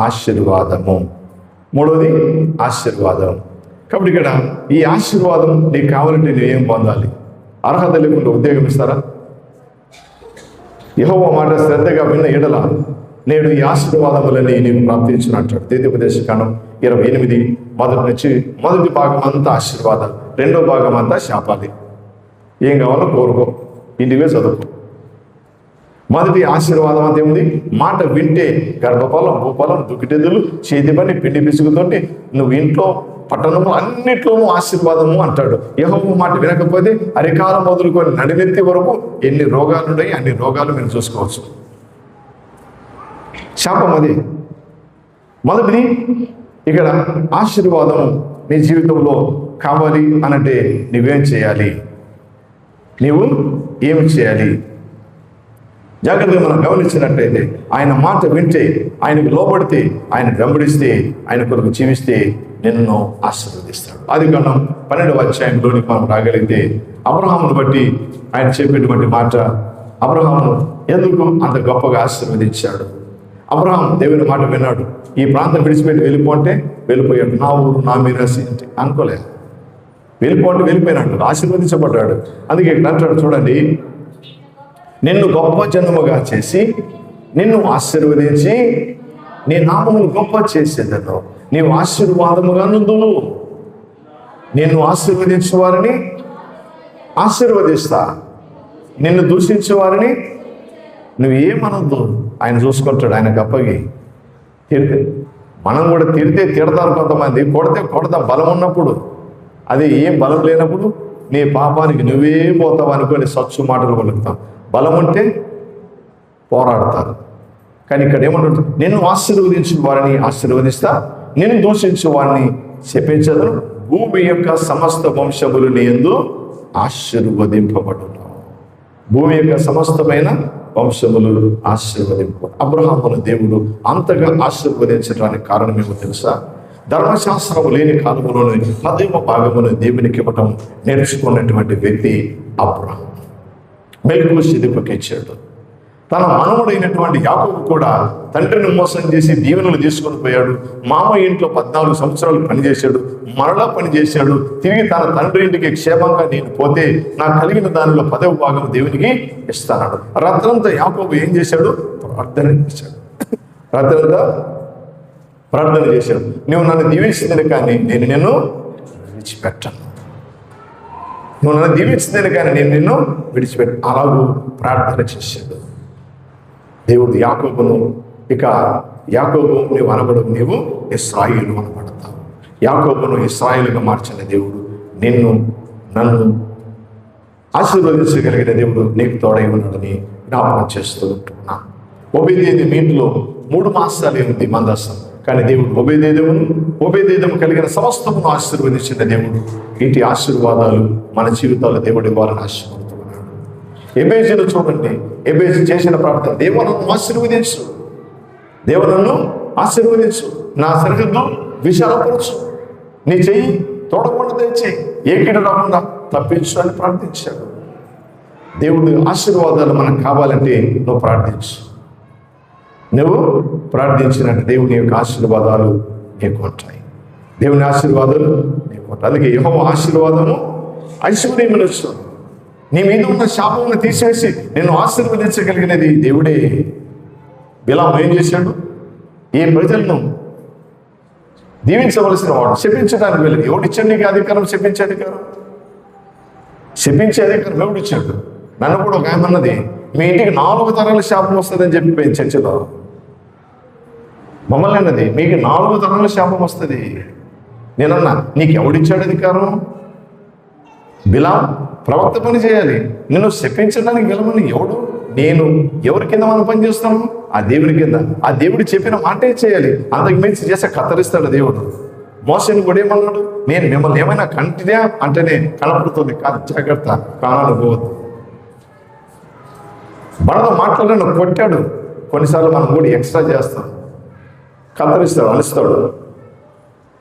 ఆశీర్వాదము. 3వది ఆశీర్వాదం. కాబట్టి ఇక్కడ ఈ ఆశీర్వాదం నీకు కావాలంటే నువ్వు ఏం పొందాలి? అర్హత లేకుండా ఉద్యోగం ఇస్తారా? యెహోవా మాట శ్రద్ధగా విన్న ఎడల నేడు ఈ ఆశీర్వాదములని నీకు ప్రాప్తించినట్టు. ద్వితీయోపదేశకాండం 28 మొదటి భాగం అంతా ఆశీర్వాదాలు, రెండో భాగం అంతా శాపాలి. ఏం కావాలో కోరుకో, ఇంటివే చదువుకో. మొదటి ఆశీర్వాదం అంతా ఏముంది? మాట వింటే గర్భఫలం, భూఫలం, దుఃఖిటెదులు, చేతి పని, పిండి పిసుకుతోటి నువ్వు ఇంట్లో పట్టణము అన్నిట్లోనూ ఆశీర్వాదము అంటాడు. యెహోవా మాట వినకపోతే అరికాలం మొదలుకొని నడినెత్తి వరకు ఎన్ని రోగాలు ఉన్నాయి, అన్ని రోగాలు మీరు చూసుకోవచ్చు. శాపం అది. మొదటిది ఇక్కడ ఆశీర్వాదం నీ జీవితంలో కావాలి అనంటే నువ్వేం చేయాలి? నీవు ఏమి చేయాలి? జాగ్రత్తగా మనం గమనించినట్లయితే ఆయన మాట వింటే, ఆయనకు లోబడితే, ఆయన వెంబడిస్తే, ఆయన కొరకు జీవిస్తే నిన్ను ఆశీర్వదిస్తాడు. ఆదికాండం 12వ అధ్యాయంలోనికి మనం రాగలిగితే అబ్రహామును బట్టి ఆయన చెప్పేటువంటి మాట, అబ్రహామును ఎందుకు అంత గొప్పగా ఆశీర్వదించాడు? అబ్రహాం దేవుని మాట విన్నాడు. ఈ ప్రాంతం విడిచిపెట్టి వెళ్ళిపోంటే వెళ్ళిపోయాడు. నా ఊరు నా మీరాసి అంటే అనుకోలేదు. వెళ్ళిపోంటే వెళ్ళిపోయినాడు, ఆశీర్వదించబడ్డాడు. అందుకే ఇక్కడ అంటాడు చూడండి, నిన్ను గొప్ప జనముగా చేసి నిన్ను ఆశీర్వదించి నీ నామమును గొప్ప చేసేదను, నీవు ఆశీర్వాదముగా నుందువు. నిన్ను ఆశీర్వదించే వారిని ఆశీర్వదిస్తా, నిన్ను దూషించే వారిని నువ్వేమనొద్దు. ఆయన చూసుకుంటాడు. ఆయన గొప్పగి తిడితే మనం కూడా తిడితే తిడతారు కొంతమంది, కొడితే కొడతాం బలం ఉన్నప్పుడు. అది ఏం బలం లేనప్పుడు నీ పాపానికి నువ్వే పోతావు అనుకోని సచ్చు మాటలు పలుకుతాం. బలం ఉంటే పోరాడతారు. కానీ ఇక్కడ ఏమంటుంది, నిన్ను ఆశీర్వదించిన వారిని ఆశీర్వదిస్తా, నిన్ను దూషించే వారిని శపించదు. భూమి యొక్క సమస్త వంశములు నీ యందు ఆశీర్వదింపబడును. భూమి యొక్క సమస్తమైన వంశములు ఆశీర్వదింపబడు. అబ్రహామును దేవుడు అంతగా ఆశీర్వదించడానికి కారణం ఏమో తెలుసా? ధర్మశాస్త్రము లేని కాలంలోనే 10వ భాగమును దేవునికి ఇవ్వటం నేర్చుకున్నటువంటి వ్యక్తి అబ్రహాం. మెల్కీషెదెకుకు ఇచ్చాడు. తన మనవడైనటువంటి యాకోబు కూడా తండ్రిని మోసం చేసి దీవెనలు తీసుకొని పోయాడు. మామ ఇంట్లో 14 సంవత్సరాలు పనిచేశాడు, మరలా పనిచేశాడు. తిరిగి తన తండ్రి ఇంటికి క్షేమంగా నేను పోతే నాకు కలిగిన దానిలో 10వ భాగం దేవునికి ఇస్తాడు. రాత్రంతా యాకోబు ఏం చేశాడు? ప్రార్థన చేశాడు. రాత్రంతా ప్రార్థన చేశాడు. నువ్వు నన్ను దీవించిందని కానీ నేను నిన్ను విడిచిపెట్టను, నువ్వు నన్ను దీవించిందని కానీ నేను నిన్ను విడిచిపెట్టను. అలాగూ ప్రార్థన చేశాడు. దేవుడు యాకోబును, ఇక యాకోబు నీవు అనబడు, నీవు ఇశ్రాయేలు అనబడతావు. యాకోబును ఇశ్రాయేలుగా మార్చిన దేవుడు నిన్ను నన్ను ఆశీర్వదించగలిగిన దేవుడు నీకు తోడై ఉన్నాడని జ్ఞాపకం చేస్తూ ఉంటున్నా. ఒబేదేదోము ఇంట్లో 3 మాసాలే ఉంది మందసం. కానీ దేవుడు ఒబేదేదోము కలిగిన సమస్తమును ఆశీర్వదించిన దేవుడు. ఇటు ఆశీర్వాదాలు మన జీవితాల్లో దేవుడు ఇవ్వాలని ఆశీర్వదిస్తున్నాడు. ఎబేజును చూడండి, ఎబేజు చేసిన ప్రార్థన, దేవా నన్ను ఆశీర్వదించు, దేవా నన్ను ఆశీర్వదించు, నా సరిహద్దు విశాలపరచు, నీ చెయ్యి తోడకుండా తెచ్చి ఏ కీడ రాకుండా తప్పించు అని ప్రార్థించాడు. దేవుడి ఆశీర్వాదాలు మనకు కావాలంటే నువ్వు ప్రార్థించు. నువ్వు ప్రార్థించినట్టు దేవుని యొక్క ఆశీర్వాదాలు నీకు ఉంటాయి. దేవుని ఆశీర్వాదాలు నీకు ఉంటాయి. అందుకే యెహోవా ఆశీర్వాదము ఐశ్వర్యమునిచ్చు. నీ మీద ఉన్న శాపమును తీసేసి నిన్ను ఆశీర్వదించగలిగినది దేవుడే. బిలాము ఏం చేశాడు? ఈ ప్రజలను దీవించవలసిన వాడు శపించడానికి వెళ్ళి, ఎవడిచ్చాడు నీకు అధికారం? శపించే అధికారం, శపించే అధికారం ఎవడిచ్చాడు? నన్ను కూడా ఒక ఏమన్నది, మీ ఇంటికి 4 తరాల శాపం వస్తుందని చెప్పిపోయింది చర్చలో. మమ్మల్ని అన్నది, మీకు 4 తరాల శాపం వస్తుంది. నేనన్నా, నీకు ఎవడిచ్చాడు అధికారం? బిలాం ప్రవక్త పని చేయాలి, నిన్ను శపించడానికి వెళ్ళమని ఎవడు? నేను ఎవరి కింద మనం పని చేస్తాము? ఆ దేవుడి కింద. ఆ దేవుడు చెప్పిన మాటే చేయాలి. అంతకు మించి చేస్తే కత్తరిస్తాడు దేవుడు. మోసేని కూడా ఏమన్నాడు? నేను మిమ్మల్ని ఏమైనా కంటినా అంటేనే కనపడుతుంది, కాదు జాగ్రత్త, కానాను పోవద్దు. మనతో మాట్లాడను కొట్టాడు. కొన్నిసార్లు మనం కూడా ఎక్స్ట్రా చేస్తాం, కత్తరిస్తాడు, అలుస్తాడు.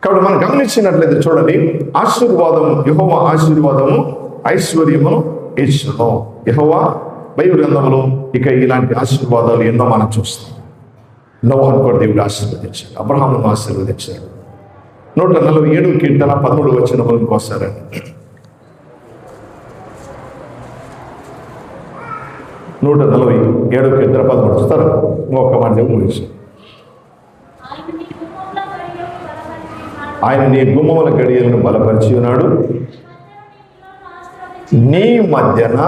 కాబట్టి మనం గమనించినట్లయితే చూడండి, ఆశీర్వాదము, యెహోవా ఆశీర్వాదము ఐశ్వర్యమును ఇచ్చును. యెహోవా బైబిల్ గ్రంథంలో ఇక ఇలాంటి ఆశీర్వాదాలు ఎన్నో మనం చూస్తాం. నోవాను కూడా దేవుడు ఆశీర్వదించాడు, అబ్రహామును ఆశీర్వదించాడు. 147 కీర్తన 13 వచనములను కోసారండి. 147 కీర్తన 13 చూస్తారు. ఒక మాట ముగించు. ఆయన నీ గుమ్మముల గడియలను బలపరిచి ఉన్నాడు, నీ మధ్యన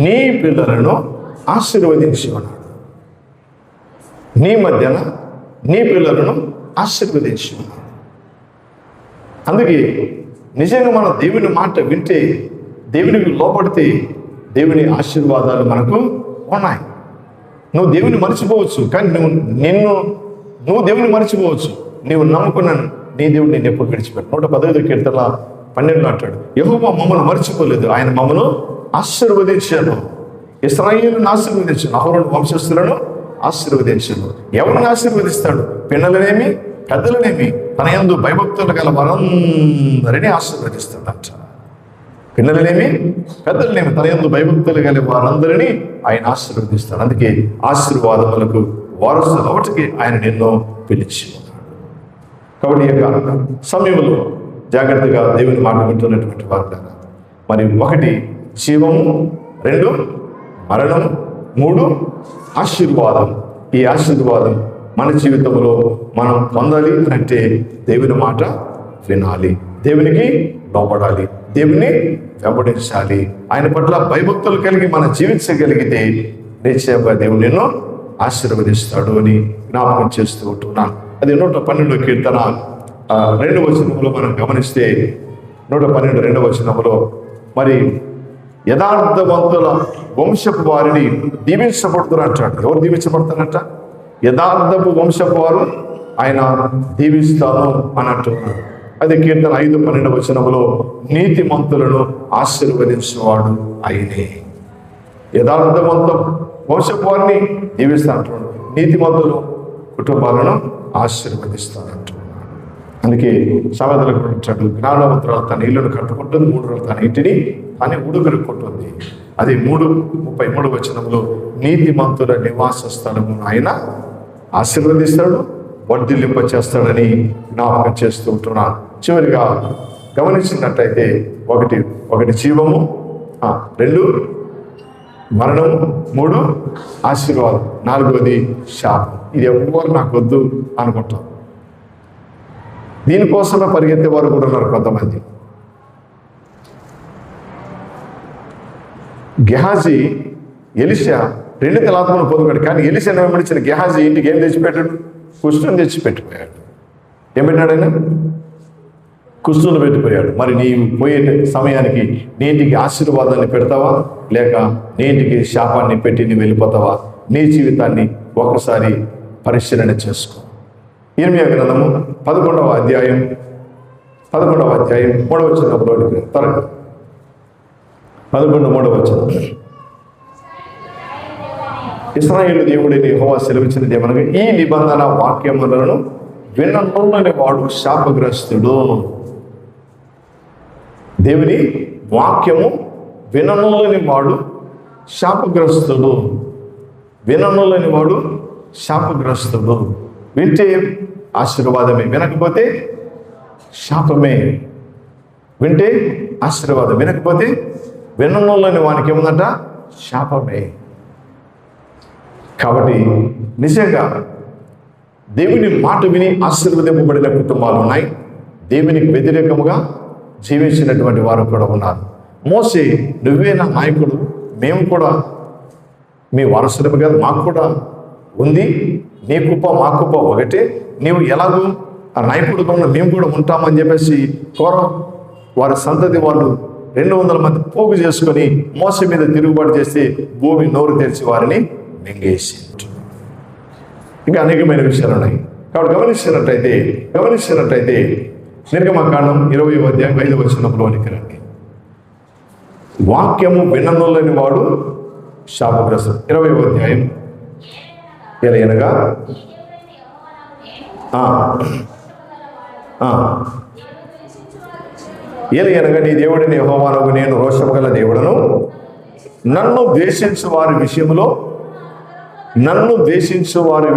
నీ పిల్లలను ఆశీర్వదించి ఉన్నాడు. నీ మధ్యన నీ పిల్లలను ఆశీర్వదించి ఉన్నాడు. అందుకే నిజంగా మనం దేవుని మాట వింటే, దేవునికి లోపడితే దేవుని ఆశీర్వాదాలు మనకు ఉన్నాయి. నువ్వు దేవుని మర్చిపోవచ్చు, కానీ నువ్వు దేవుని మర్చిపోవచ్చు. నీవు నమ్ముకున్నాను నీ దేవుడు నేను ఎప్పుడు విడిచిపెట్టు. 115 కీర్తన 12 అంటాడు, యెహోవా మమ్మల్ని మర్చిపోలేదు, ఆయన మమ్మల్ని ఆశీర్వదించాను. ఇశ్రాయేలును ఆశీర్వదించాను, అహరోను వంశస్థులను ఆశీర్వదించాను. ఎవరిని ఆశీర్వదిస్తాడు? పిల్లలనేమి పెద్దలనేమి తన యందు భయభక్తులు గల వారందరినీ ఆశీర్వదిస్తాడంట. పిల్లలనేమి పెద్దలనేమి తన యందు భయభక్తులు గల వారందరినీ ఆయన ఆశీర్వదిస్తాడు. అందుకే ఆశీర్వాదములకు వారసులు ఒకటికి ఆయన నిన్ను పిలిచి ఉన్నాడు. కాబట్టి ఈ యొక్క సమయంలో జాగ్రత్తగా దేవుని మాట వింటున్నటువంటి వారు, మరి 1 జీవము, 2 మరణము, 3 ఆశీర్వాదం. ఈ ఆశీర్వాదం మన జీవితంలో మనం పొందాలి అంటే దేవుని మాట వినాలి, దేవునికి లోబడాలి, దేవుని వెంబడించాలి. ఆయన పట్ల భయభక్తులు కలిగి మనం జీవించగలిగితే నిశ్చయంగా దేవుడు నిన్ను ఆశీర్వదిస్తాడు అని జ్ఞాపకం చేస్తూ ఉంటున్నాను. అది 112 కీర్తన 2వ వచనంలో మనం గమనిస్తే 112 2వ వచనంలో మరి యథార్థవంతుల వంశపు వారిని దీవించబడుతున్నారు అంటాడు. ఎవరు దీవించబడతారంట? యథార్థపు వంశపు వారు ఆయన దీవిస్తాను అని అంటున్నాడు. అది కీర్తన 5:12 వచనంలో నీతిమంతులను ఆశీర్వదించేవాడు ఆయనే. యథార్థవంత వంశపు వారిని దీవిస్తా అంటున్నాడు, నీతిమంతులు కుటుంబాలను ఆశీర్వదిస్తానంటున్నాడు. అందుకే సామెతలకు అంటాడు, జ్ఞానవంతురాలు తన ఇల్లును కట్టుకుంటుంది, 3 రోజులు తన ఇంటిని అని ఉడుగరుక్కుంటుంది. అది 33 వచనంలో నీతిమంతుల నివాస స్థలము ఆయన ఆశీర్వదిస్తాడు, వర్ధిల్లింప చేస్తాడని జ్ఞాపకం చేస్తూ ఉంటున్నాను. చివరిగా గమనించినట్టయితే 1 జీవము, 2 మరణము, 3 ఆశీర్వాదం, 4వది శాపం. ఇది ఎవరు నాకు వద్దు అనుకుంటాం. దీనికోసమే పరిగెత్తే వారు కూడా ఉన్నారు కొంతమంది. గెహాజీ ఎలీషా 2 తలాత్మను పొందుతాడు, కానీ ఎలీషాను వెంబడించిన గెహాజీ ఇంటికి ఏం తెచ్చిపెట్టాడు? కుష్ఠుని తెచ్చిపెట్టిపోయాడు. ఏం పెట్టాడు ఆయన? కుష్ఠుని పెట్టిపోయాడు. మరి నీవు పోయే సమయానికి నీ ఇంటికి ఆశీర్వాదాన్ని పెడతావా, లేక నీ ఇంటికి శాపాన్ని పెట్టి నీవు వెళ్ళిపోతావా? నీ జీవితాన్ని ఒకసారి పరిశీలన చేసుకో. ఇర్మియా గ్రంథము 11వ అధ్యాయం 3వ వచనంలో 11:3 వచనం. ఇశ్రాయేలు దేవుడిని యెహోవా సెలవిచ్చినది ఏమనగా, ఈ నిబంధన వాక్యములను విననొల్లని వాడు శాపగ్రస్తుడు. దేవుని వాక్యము విననొల్లని వాడు శాపగ్రస్తుడు. విననొల్లని వాడు శాపగ్రస్తుడు. వింటే ఆశీర్వాదమే, వినకపోతే శాపమే. వింటే ఆశీర్వాదం, వినకపోతే విననొల్లని వానికి ఏముందంట? శాపమే. కాబట్టి నిజంగా దేవుని మాట విని ఆశీర్వదింపబడిన కుటుంబాలు ఉన్నాయి, దేవునికి వ్యతిరేకముగా జీవించినటువంటి వారు కూడా ఉన్నారు. మోసే, నువ్వే నా నాయకుడు, మేము కూడా మీ వారసులము కాదు, మాకు కూడా ఉంది, నీ కుప్ప మా కుప్ప ఒకటే, నీవు ఎలాగూ ఆ నాయకుడుగా ఉన్న మేము కూడా ఉంటామని చెప్పేసి వారి సంతతి వాళ్ళు 200 మంది పోగు చేసుకొని మోసే మీద తిరుగుబాటు చేసి భూమి నోరు తెరిచి వారిని మింగేసి. ఇంకా అనేకమైన విషయాలు ఉన్నాయి. కాబట్టి గమనించినట్టయితే నిర్గమకాండం 20వ అధ్యాయం 5వ వచనంలోనికి రండి. వాక్యము విననొల్లని వాడు శాపగ్రస్తుడు. 20వ అధ్యాయం ఎనగా ఎనగా నీ దేవుడిని యెహోవానగు నేను రోషము గల దేవుడను, నన్ను ద్వేషించు వారి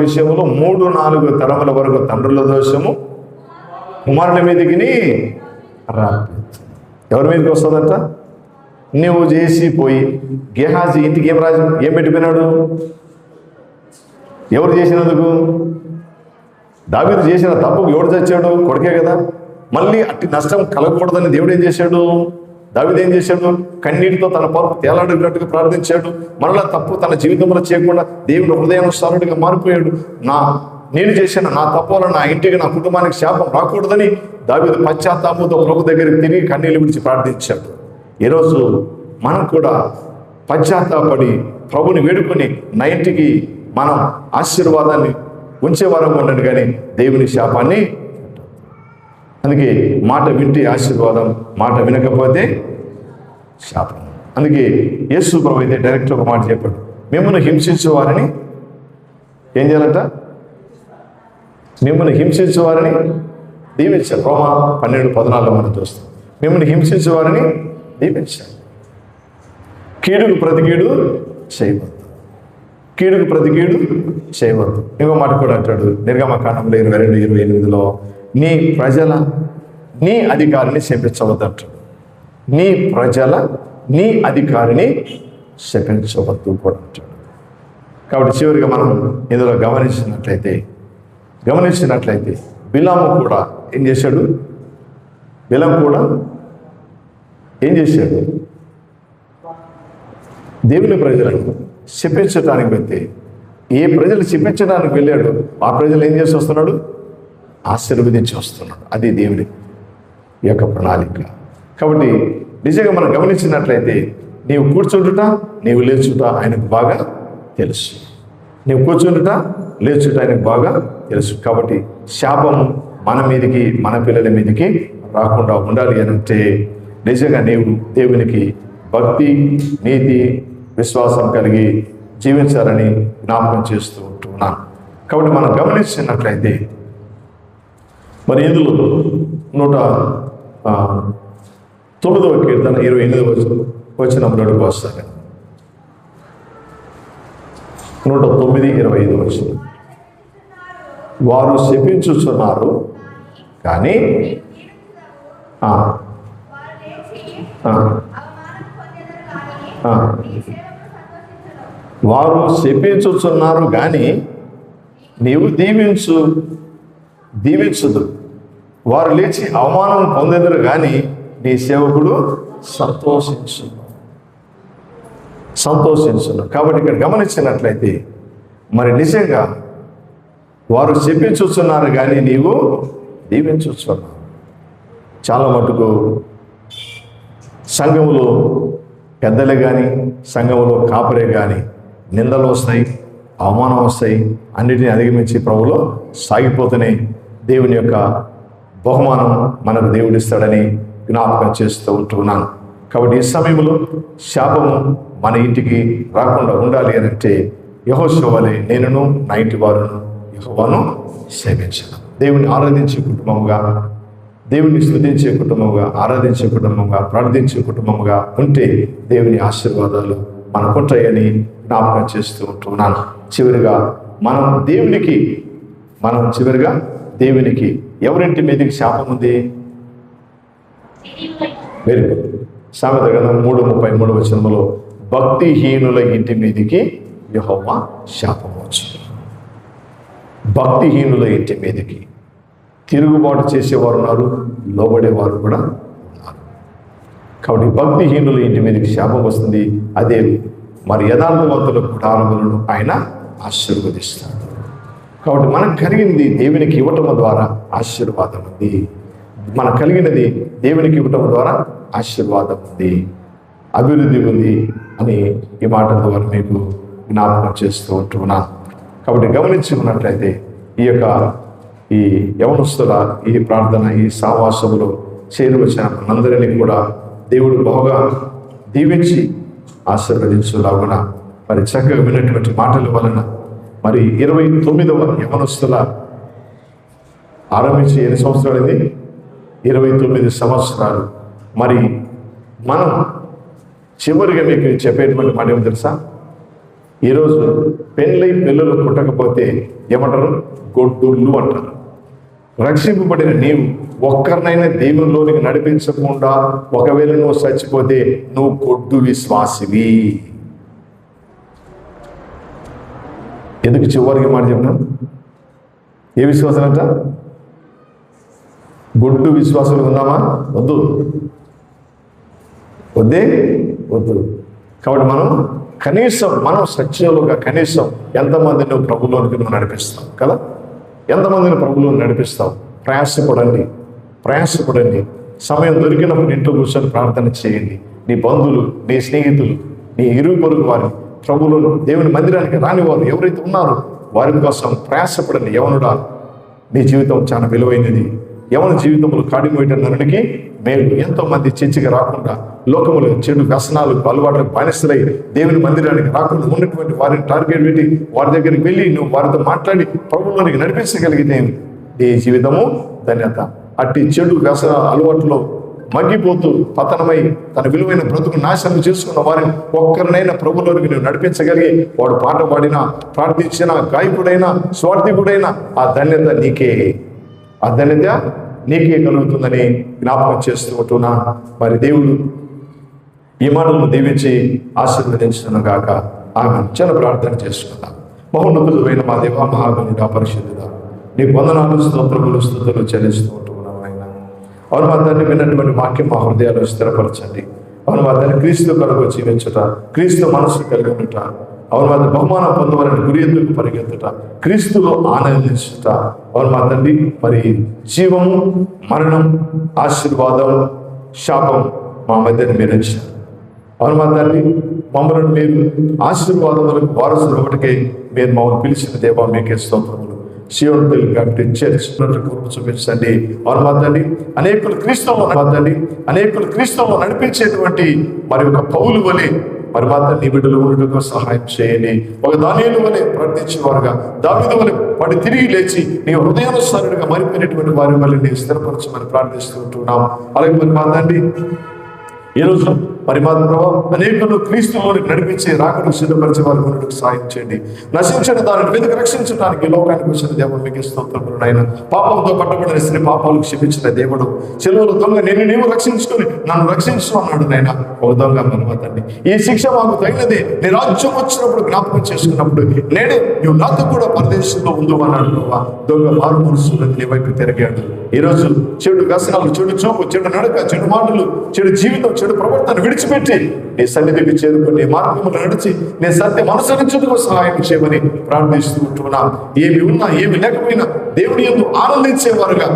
విషయంలో 3-4 తరముల వరకు తండ్రుల దోషము కుమారుల మీదకి ఎవరి మీదకి వస్తుందంట? నువ్వు చేసి పోయి గెహాజీ ఇంటికి ఏం పెట్టిపోయినాడు? ఎవరు చేసినందుకు? దావీదు చేసిన తప్పుకు ఎవడు చచ్చాడు? కొడుకే కదా. మళ్ళీ అట్టి నష్టం కలగకూడదని దేవుడు ఏం చేశాడు? దావీదు ఏం చేశాడు? కన్నీటితో తన పాపం తేలాడినట్టుగా ప్రార్థించాడు. మరలా తప్పు తన జీవితంలో చేయకుండా దేవుని హృదయానుసారుడిగా మారిపోయాడు. నేను చేసిన నా తప్పు వల్ల నా ఇంటికి, నా కుటుంబానికి శాపం రాకూడదని దావీదు పశ్చాత్తాపంతో ప్రభు దగ్గరికి తిరిగి కన్నీళ్ళు విడిచి ప్రార్థించాడు. ఈరోజు మనం కూడా పశ్చాత్తాపడి ప్రభుని వేడుకొని నా ఇంటికి మనం ఆశీర్వాదాన్ని ఉంచేవారం ఉండండి, కానీ దేవుని శాపాన్ని. అందుకే మాట వింటే ఆశీర్వాదం, మాట వినకపోతే శాపం. అందుకే యేసు ప్రభు అయితే డైరెక్ట్ ఒక మాట చెప్పాడు, మిమ్మల్ని హింసించే వారిని ఏం చేయాలంట? మిమ్మల్ని హింసించే వారిని దీవించాలి. రోమా 12:14 మనం చూస్తాం. మిమ్మల్ని హింసించే వారిని దీవించాలి, కీడుకు ప్రతి కీడు చేయవద్దు. కీడుకు ప్రతి కీడు చేయవద్దు. ఇంకో మాట కూడా అంటాడు నిర్గమకాండంలో 22:28 నీ ప్రజల నీ అధికారిని శపించవద్దు అంటాడు. నీ ప్రజల నీ అధికారిని శపించవద్దు కూడా అంటాడు. కాబట్టి చివరిగా మనం ఇందులో గమనించినట్లయితే బిలాము కూడా ఏం చేశాడు? బిలాము కూడా ఏం చేశాడు? దేవుని ప్రజలను శపించడానికి వెళ్తే ఏ ప్రజలు శపించడానికి వెళ్ళాడు ఆ ప్రజలు ఏం చేసి వస్తున్నాడు? ఆశీర్వదించి వస్తున్నాడు. అది దేవుని యొక్క ప్రణాళిక. కాబట్టి నిజంగా మనం గమనించినట్లయితే నీవు కూర్చుంటుట నీవు లేచుట ఆయనకు బాగా తెలుసు. నీవు కూర్చుంటుట లేచుట ఆయనకు బాగా తెలుసు. కాబట్టి శాపము మన మీదకి మన పిల్లల మీదకి రాకుండా ఉండాలి అని అంటే నిజంగా నీవు దేవునికి భక్తి నీతి విశ్వాసం కలిగి జీవించాలని జ్ఞాపకం చేస్తూ ఉంటున్నాను. కాబట్టి మనం గమనించినట్లయితే మరి ఇందులో 109వ కీర్తన 28వ వచనంలోకి వస్తాను. 109:25 వచనం. వారు శపించుచున్నారు కానీ వారు శపించుచున్నారు కానీ నీవు దీవించుదు. వారు లేచి అవమానం పొందెదరు కానీ నీ సేవకుడు సంతోషించును. కాబట్టి ఇక్కడ గమనించినట్లయితే మరి నిజంగా వారు శపించుచున్నారు కానీ నీవు దీవించుచున్నావు. చాలా మటుకు సంఘములో పెద్దలే కానీ సంఘములో కాపరే కానీ నిందలు వస్తాయి, అవమానం వస్తాయి, అన్నిటిని అధిగమించి ప్రభులో సాగిపోతూనే దేవుని యొక్క బహుమానం మనకు దేవుడిస్తాడని జ్ఞాపకం చేస్తూ ఉంటున్నాను. కాబట్టి ఈ సమయంలో శాపము మన ఇంటికి రాకుండా ఉండాలి అని అంటే యెహోషువ వలె నేనును నా ఇంటి వారును యెహోవాను సేవించాను. దేవుని ఆరాధించే కుటుంబముగా, దేవుని స్తుతించే కుటుంబముగా, ఆరాధించే కుటుంబముగా, ప్రార్థించే కుటుంబముగా ఉంటే దేవుని ఆశీర్వాదాలు మనకుంటాయని జ్ఞాపకం చేస్తూ ఉంటున్నాను. చివరిగా దేవునికి ఎవరింటి మీదకి శాపం ఉంది? Very good. సామెత గ్రంథం 3:33 వచనంలో భక్తిహీనుల ఇంటి మీదికి యెహోవా శాపం వచ్చు. భక్తిహీనుల ఇంటి మీదకి తిరుగుబాటు చేసేవారు ఉన్నారు, లోబడేవారు కూడా ఉన్నారు. కాబట్టి భక్తిహీనుల ఇంటి మీదకి శాపం వస్తుంది. అదే మరి యథార్థవంతుల కుటారములను ఆయన ఆశీర్వదిస్తాడు. కాబట్టి మనకు కలిగింది దేవునికి ఇవ్వటం ద్వారా ఆశీర్వాదం ఉంది. మనకు కలిగినది దేవునికి ఇవ్వటం ద్వారా ఆశీర్వాదం ఉంది, అభివృద్ధి ఉంది అని ఈ మాటల ద్వారా మీకు జ్ఞాపకం చేస్తూ ఉంటున్నాను. కాబట్టి గమనించుకున్నట్లయితే ఈ యవనస్తుల ఈ ప్రార్థన ఈ సావాసములో చేరువచ్చిన మనందరినీ కూడా దేవుడు బహుగా దీవించి ఆశీర్వదించులాగున మరి చక్కగా విన్నటువంటి మాటల వలన మరి 29వ యవనస్తుల ఆరంభించి ఎన్ని సంవత్సరాలైంది? 29 సంవత్సరాలు. మరి మనం చివరిగా మీకు చెప్పేటువంటి మాట ఏమో తెలుసా? ఈరోజు పెళ్ళై పిల్లలు పుట్టకపోతే ఏమంటారు? గొడ్డుళ్ళు అంటారు. రక్షింపబడిన నీవు ఒక్కరినైనా దేవునిలోనికి నడిపించకుండా ఒకవేళ నువ్వు చచ్చిపోతే నువ్వు గొడ్డు విశ్వాసివి. ఎందుకు చివరికి మాట చెప్పినా? ఏ విశ్వాసం అంట? గొడ్డు విశ్వాసాలు ఉందామా? వద్దు. కాబట్టి మనం సత్యంలోగా కనీసం ఎంతమందిని నువ్వు ప్రభులోనికి నువ్వు నడిపిస్తావు కదా? ఎంతమందిని ప్రభులో నడిపిస్తావు? ప్రయాసపడండి. సమయం దొరికినప్పుడు ఇంట్లో కూర్చొని ప్రార్థన చేయండి. నీ బంధువులు, నీ స్నేహితులు, నీ ఇరుగు పొరుగు వారిని ప్రభువులో దేవుని మందిరానికి రాని వారు ఎవరైతే ఉన్నారో వారి కోసం ప్రయాసపడండి. యవనుడా, నీ జీవితం చాలా విలువైనది. యవన జీవితంలో కాడిమోయట నరునికి మేలు. ఎంతో మంది చర్చికి రాకుండా లోకములు చెడు వ్యసనాలకు అలవాట్లకు బానిసలై దేవుని మందిరానికి రాకుండా ఉన్నటువంటి వారిని టార్గెట్ పెట్టి వారి దగ్గరికి వెళ్ళి నువ్వు వారితో మాట్లాడి ప్రభువులోనికి నడిపించగలిగితే నీ జీవితము ధన్యత. అట్టి చెడు వ్యసన అలవాట్లో మగ్గిపోతూ పతనమై తన విలువైన బ్రతుకు నాశనం చేసుకున్న వారిని ఒక్కరినైనా ప్రభులోనికి నువ్వు నడిపించగలిగి వాడు పాట పాడినా, ప్రార్థించినా, గాయకుడైనా, స్వార్థికుడైనా ఆ ధన్యత నీకే, ఆ ధన్యత నీకే కలుగుతుందని జ్ఞాపకం చేస్తూ ఉంటున్నా. మరి దేవుడు ఈ మాటలను దీవించి ఆశీర్వదించను గాక. ఆమె చిన్న ప్రార్థన చేసుకుందాం. మహోన్నతుడైన మా దేవ, మహాగణుడా, పరిశుద్ధుడా, నీకు వందనాలు, స్తోత్రములు, స్తుతులు చెల్లిస్తూ ఉంటున్నాం ఆయన. అవును మా తండ్రి, విన్నటువంటి వాక్యం మా హృదయాలు స్థిరపరచండి. అవును మా తండ్రి, క్రీస్తు కొరకు జీవించుట, క్రీస్తు మనసు కలిగి ఉండుట, అవును మా బహుమానం పొందవాలని గురి ఎత్తుకు పరిగెత్తుట, క్రీస్తులో ఆనందించుట. అవును మా తండ్రి, మరి జీవము, మరణం, ఆశీర్వాదం, శాపం మా మధ్యన మీరు ఇచ్చారు. అవును మా తండ్రి, మమ్మల్ని మీరు ఆశీర్వాదములకు వారసులు ఒకటికే మీరు మమ్మల్ని పిలిచిన దేవా, మీకే స్తోత్రములు. శివుడు కాబట్టి చేర్చుకున్నట్టు చూపించండి. అవును మా తండ్రి, అనేకులు క్రీస్తులో నడిపించేటువంటి మరి ఒక పౌలు వలె మరి మా తండ్రి బిడ్డలు ఉండటకు సహాయం చేయండి. ఒక దానియేలు వలె ప్రార్థించేవారుగా, దావీదు వలె వాడు తిరిగి లేచి నీ హృదయానుసారుడిగా మారిపోయినటువంటి వారి వల్ల నీ స్థిరపరచమని ప్రార్థిస్తూ ఉంటున్నాం. అలాగే మరి మా తండ్రి, ఈరోజు మరి మా ప్రభావ అనేకులు క్రీస్తులోనికి నడిపించే రాకను సిద్ధపరిచే వారి గురికి సాయం చేయండి. నశించిన దానిని వెతికి రక్షించడానికి లోకానికి వచ్చిన దేవుడు మీకు స్తోత్రములు నాయన. పాపంతో పట్టబడిన స్త్రీ పాపాలకు క్షమించిన దేవుడు, సెలవులు దొంగ నిన్ను నీవు రక్షించుకొని నన్ను రక్షించు అన్నాడు నాయన. ఒక దొంగ మనవతండి, ఈ శిక్ష మాకు తగినదే, నీ రాజ్యం వచ్చినప్పుడు జ్ఞాపకం చేసుకున్నప్పుడు నేనే నువ్వు నాతో కూడా పరదేశంలో ఉండు అన్నాడు. దొంగ మారు మనసు నీ వైపు తిరిగాడు. ఈరోజు చెడు వ్యసనాలు, చెడు చూపు, చెడు నడక, చెడు మాటలు, చెడు జీవితం, చెడు ప్రవర్తన విడిచిపెట్టి నీ సన్నిధికి చేరుకుని మార్గములు నడిచి నీ సత్యం అనుసరించుటకు సహాయం చేయమని ప్రార్థిస్తూ ఉంటున్నాం. ఏమి ఉన్నా ఏమి లేకపోయినా దేవుని యందు ఆనందించేవారుగా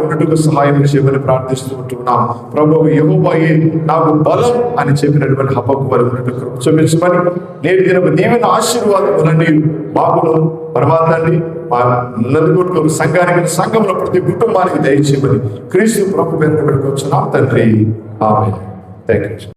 ఉన్నట్టుకు సహాయం చేయమని ప్రార్థిస్తూ ఉంటున్నాం. ప్రభువు యెహోవాయే నాకు బలం అని చెప్పినటువంటి హబక్కు వారు ఉన్నట్టు చూపించమని నేటి దినపు దీవెన ఆశీర్వాదములన్నీ బాబును పరమాత్మాన్ని మా నలుగురు సంఘానికి, సంఘంలో ప్రతి కుటుంబానికి దయచేయమని క్రీస్తు ప్రభు పేరున పెట్టుకొచ్చున్నాం తండ్రి. ఆమేన్. థాంక్యూ.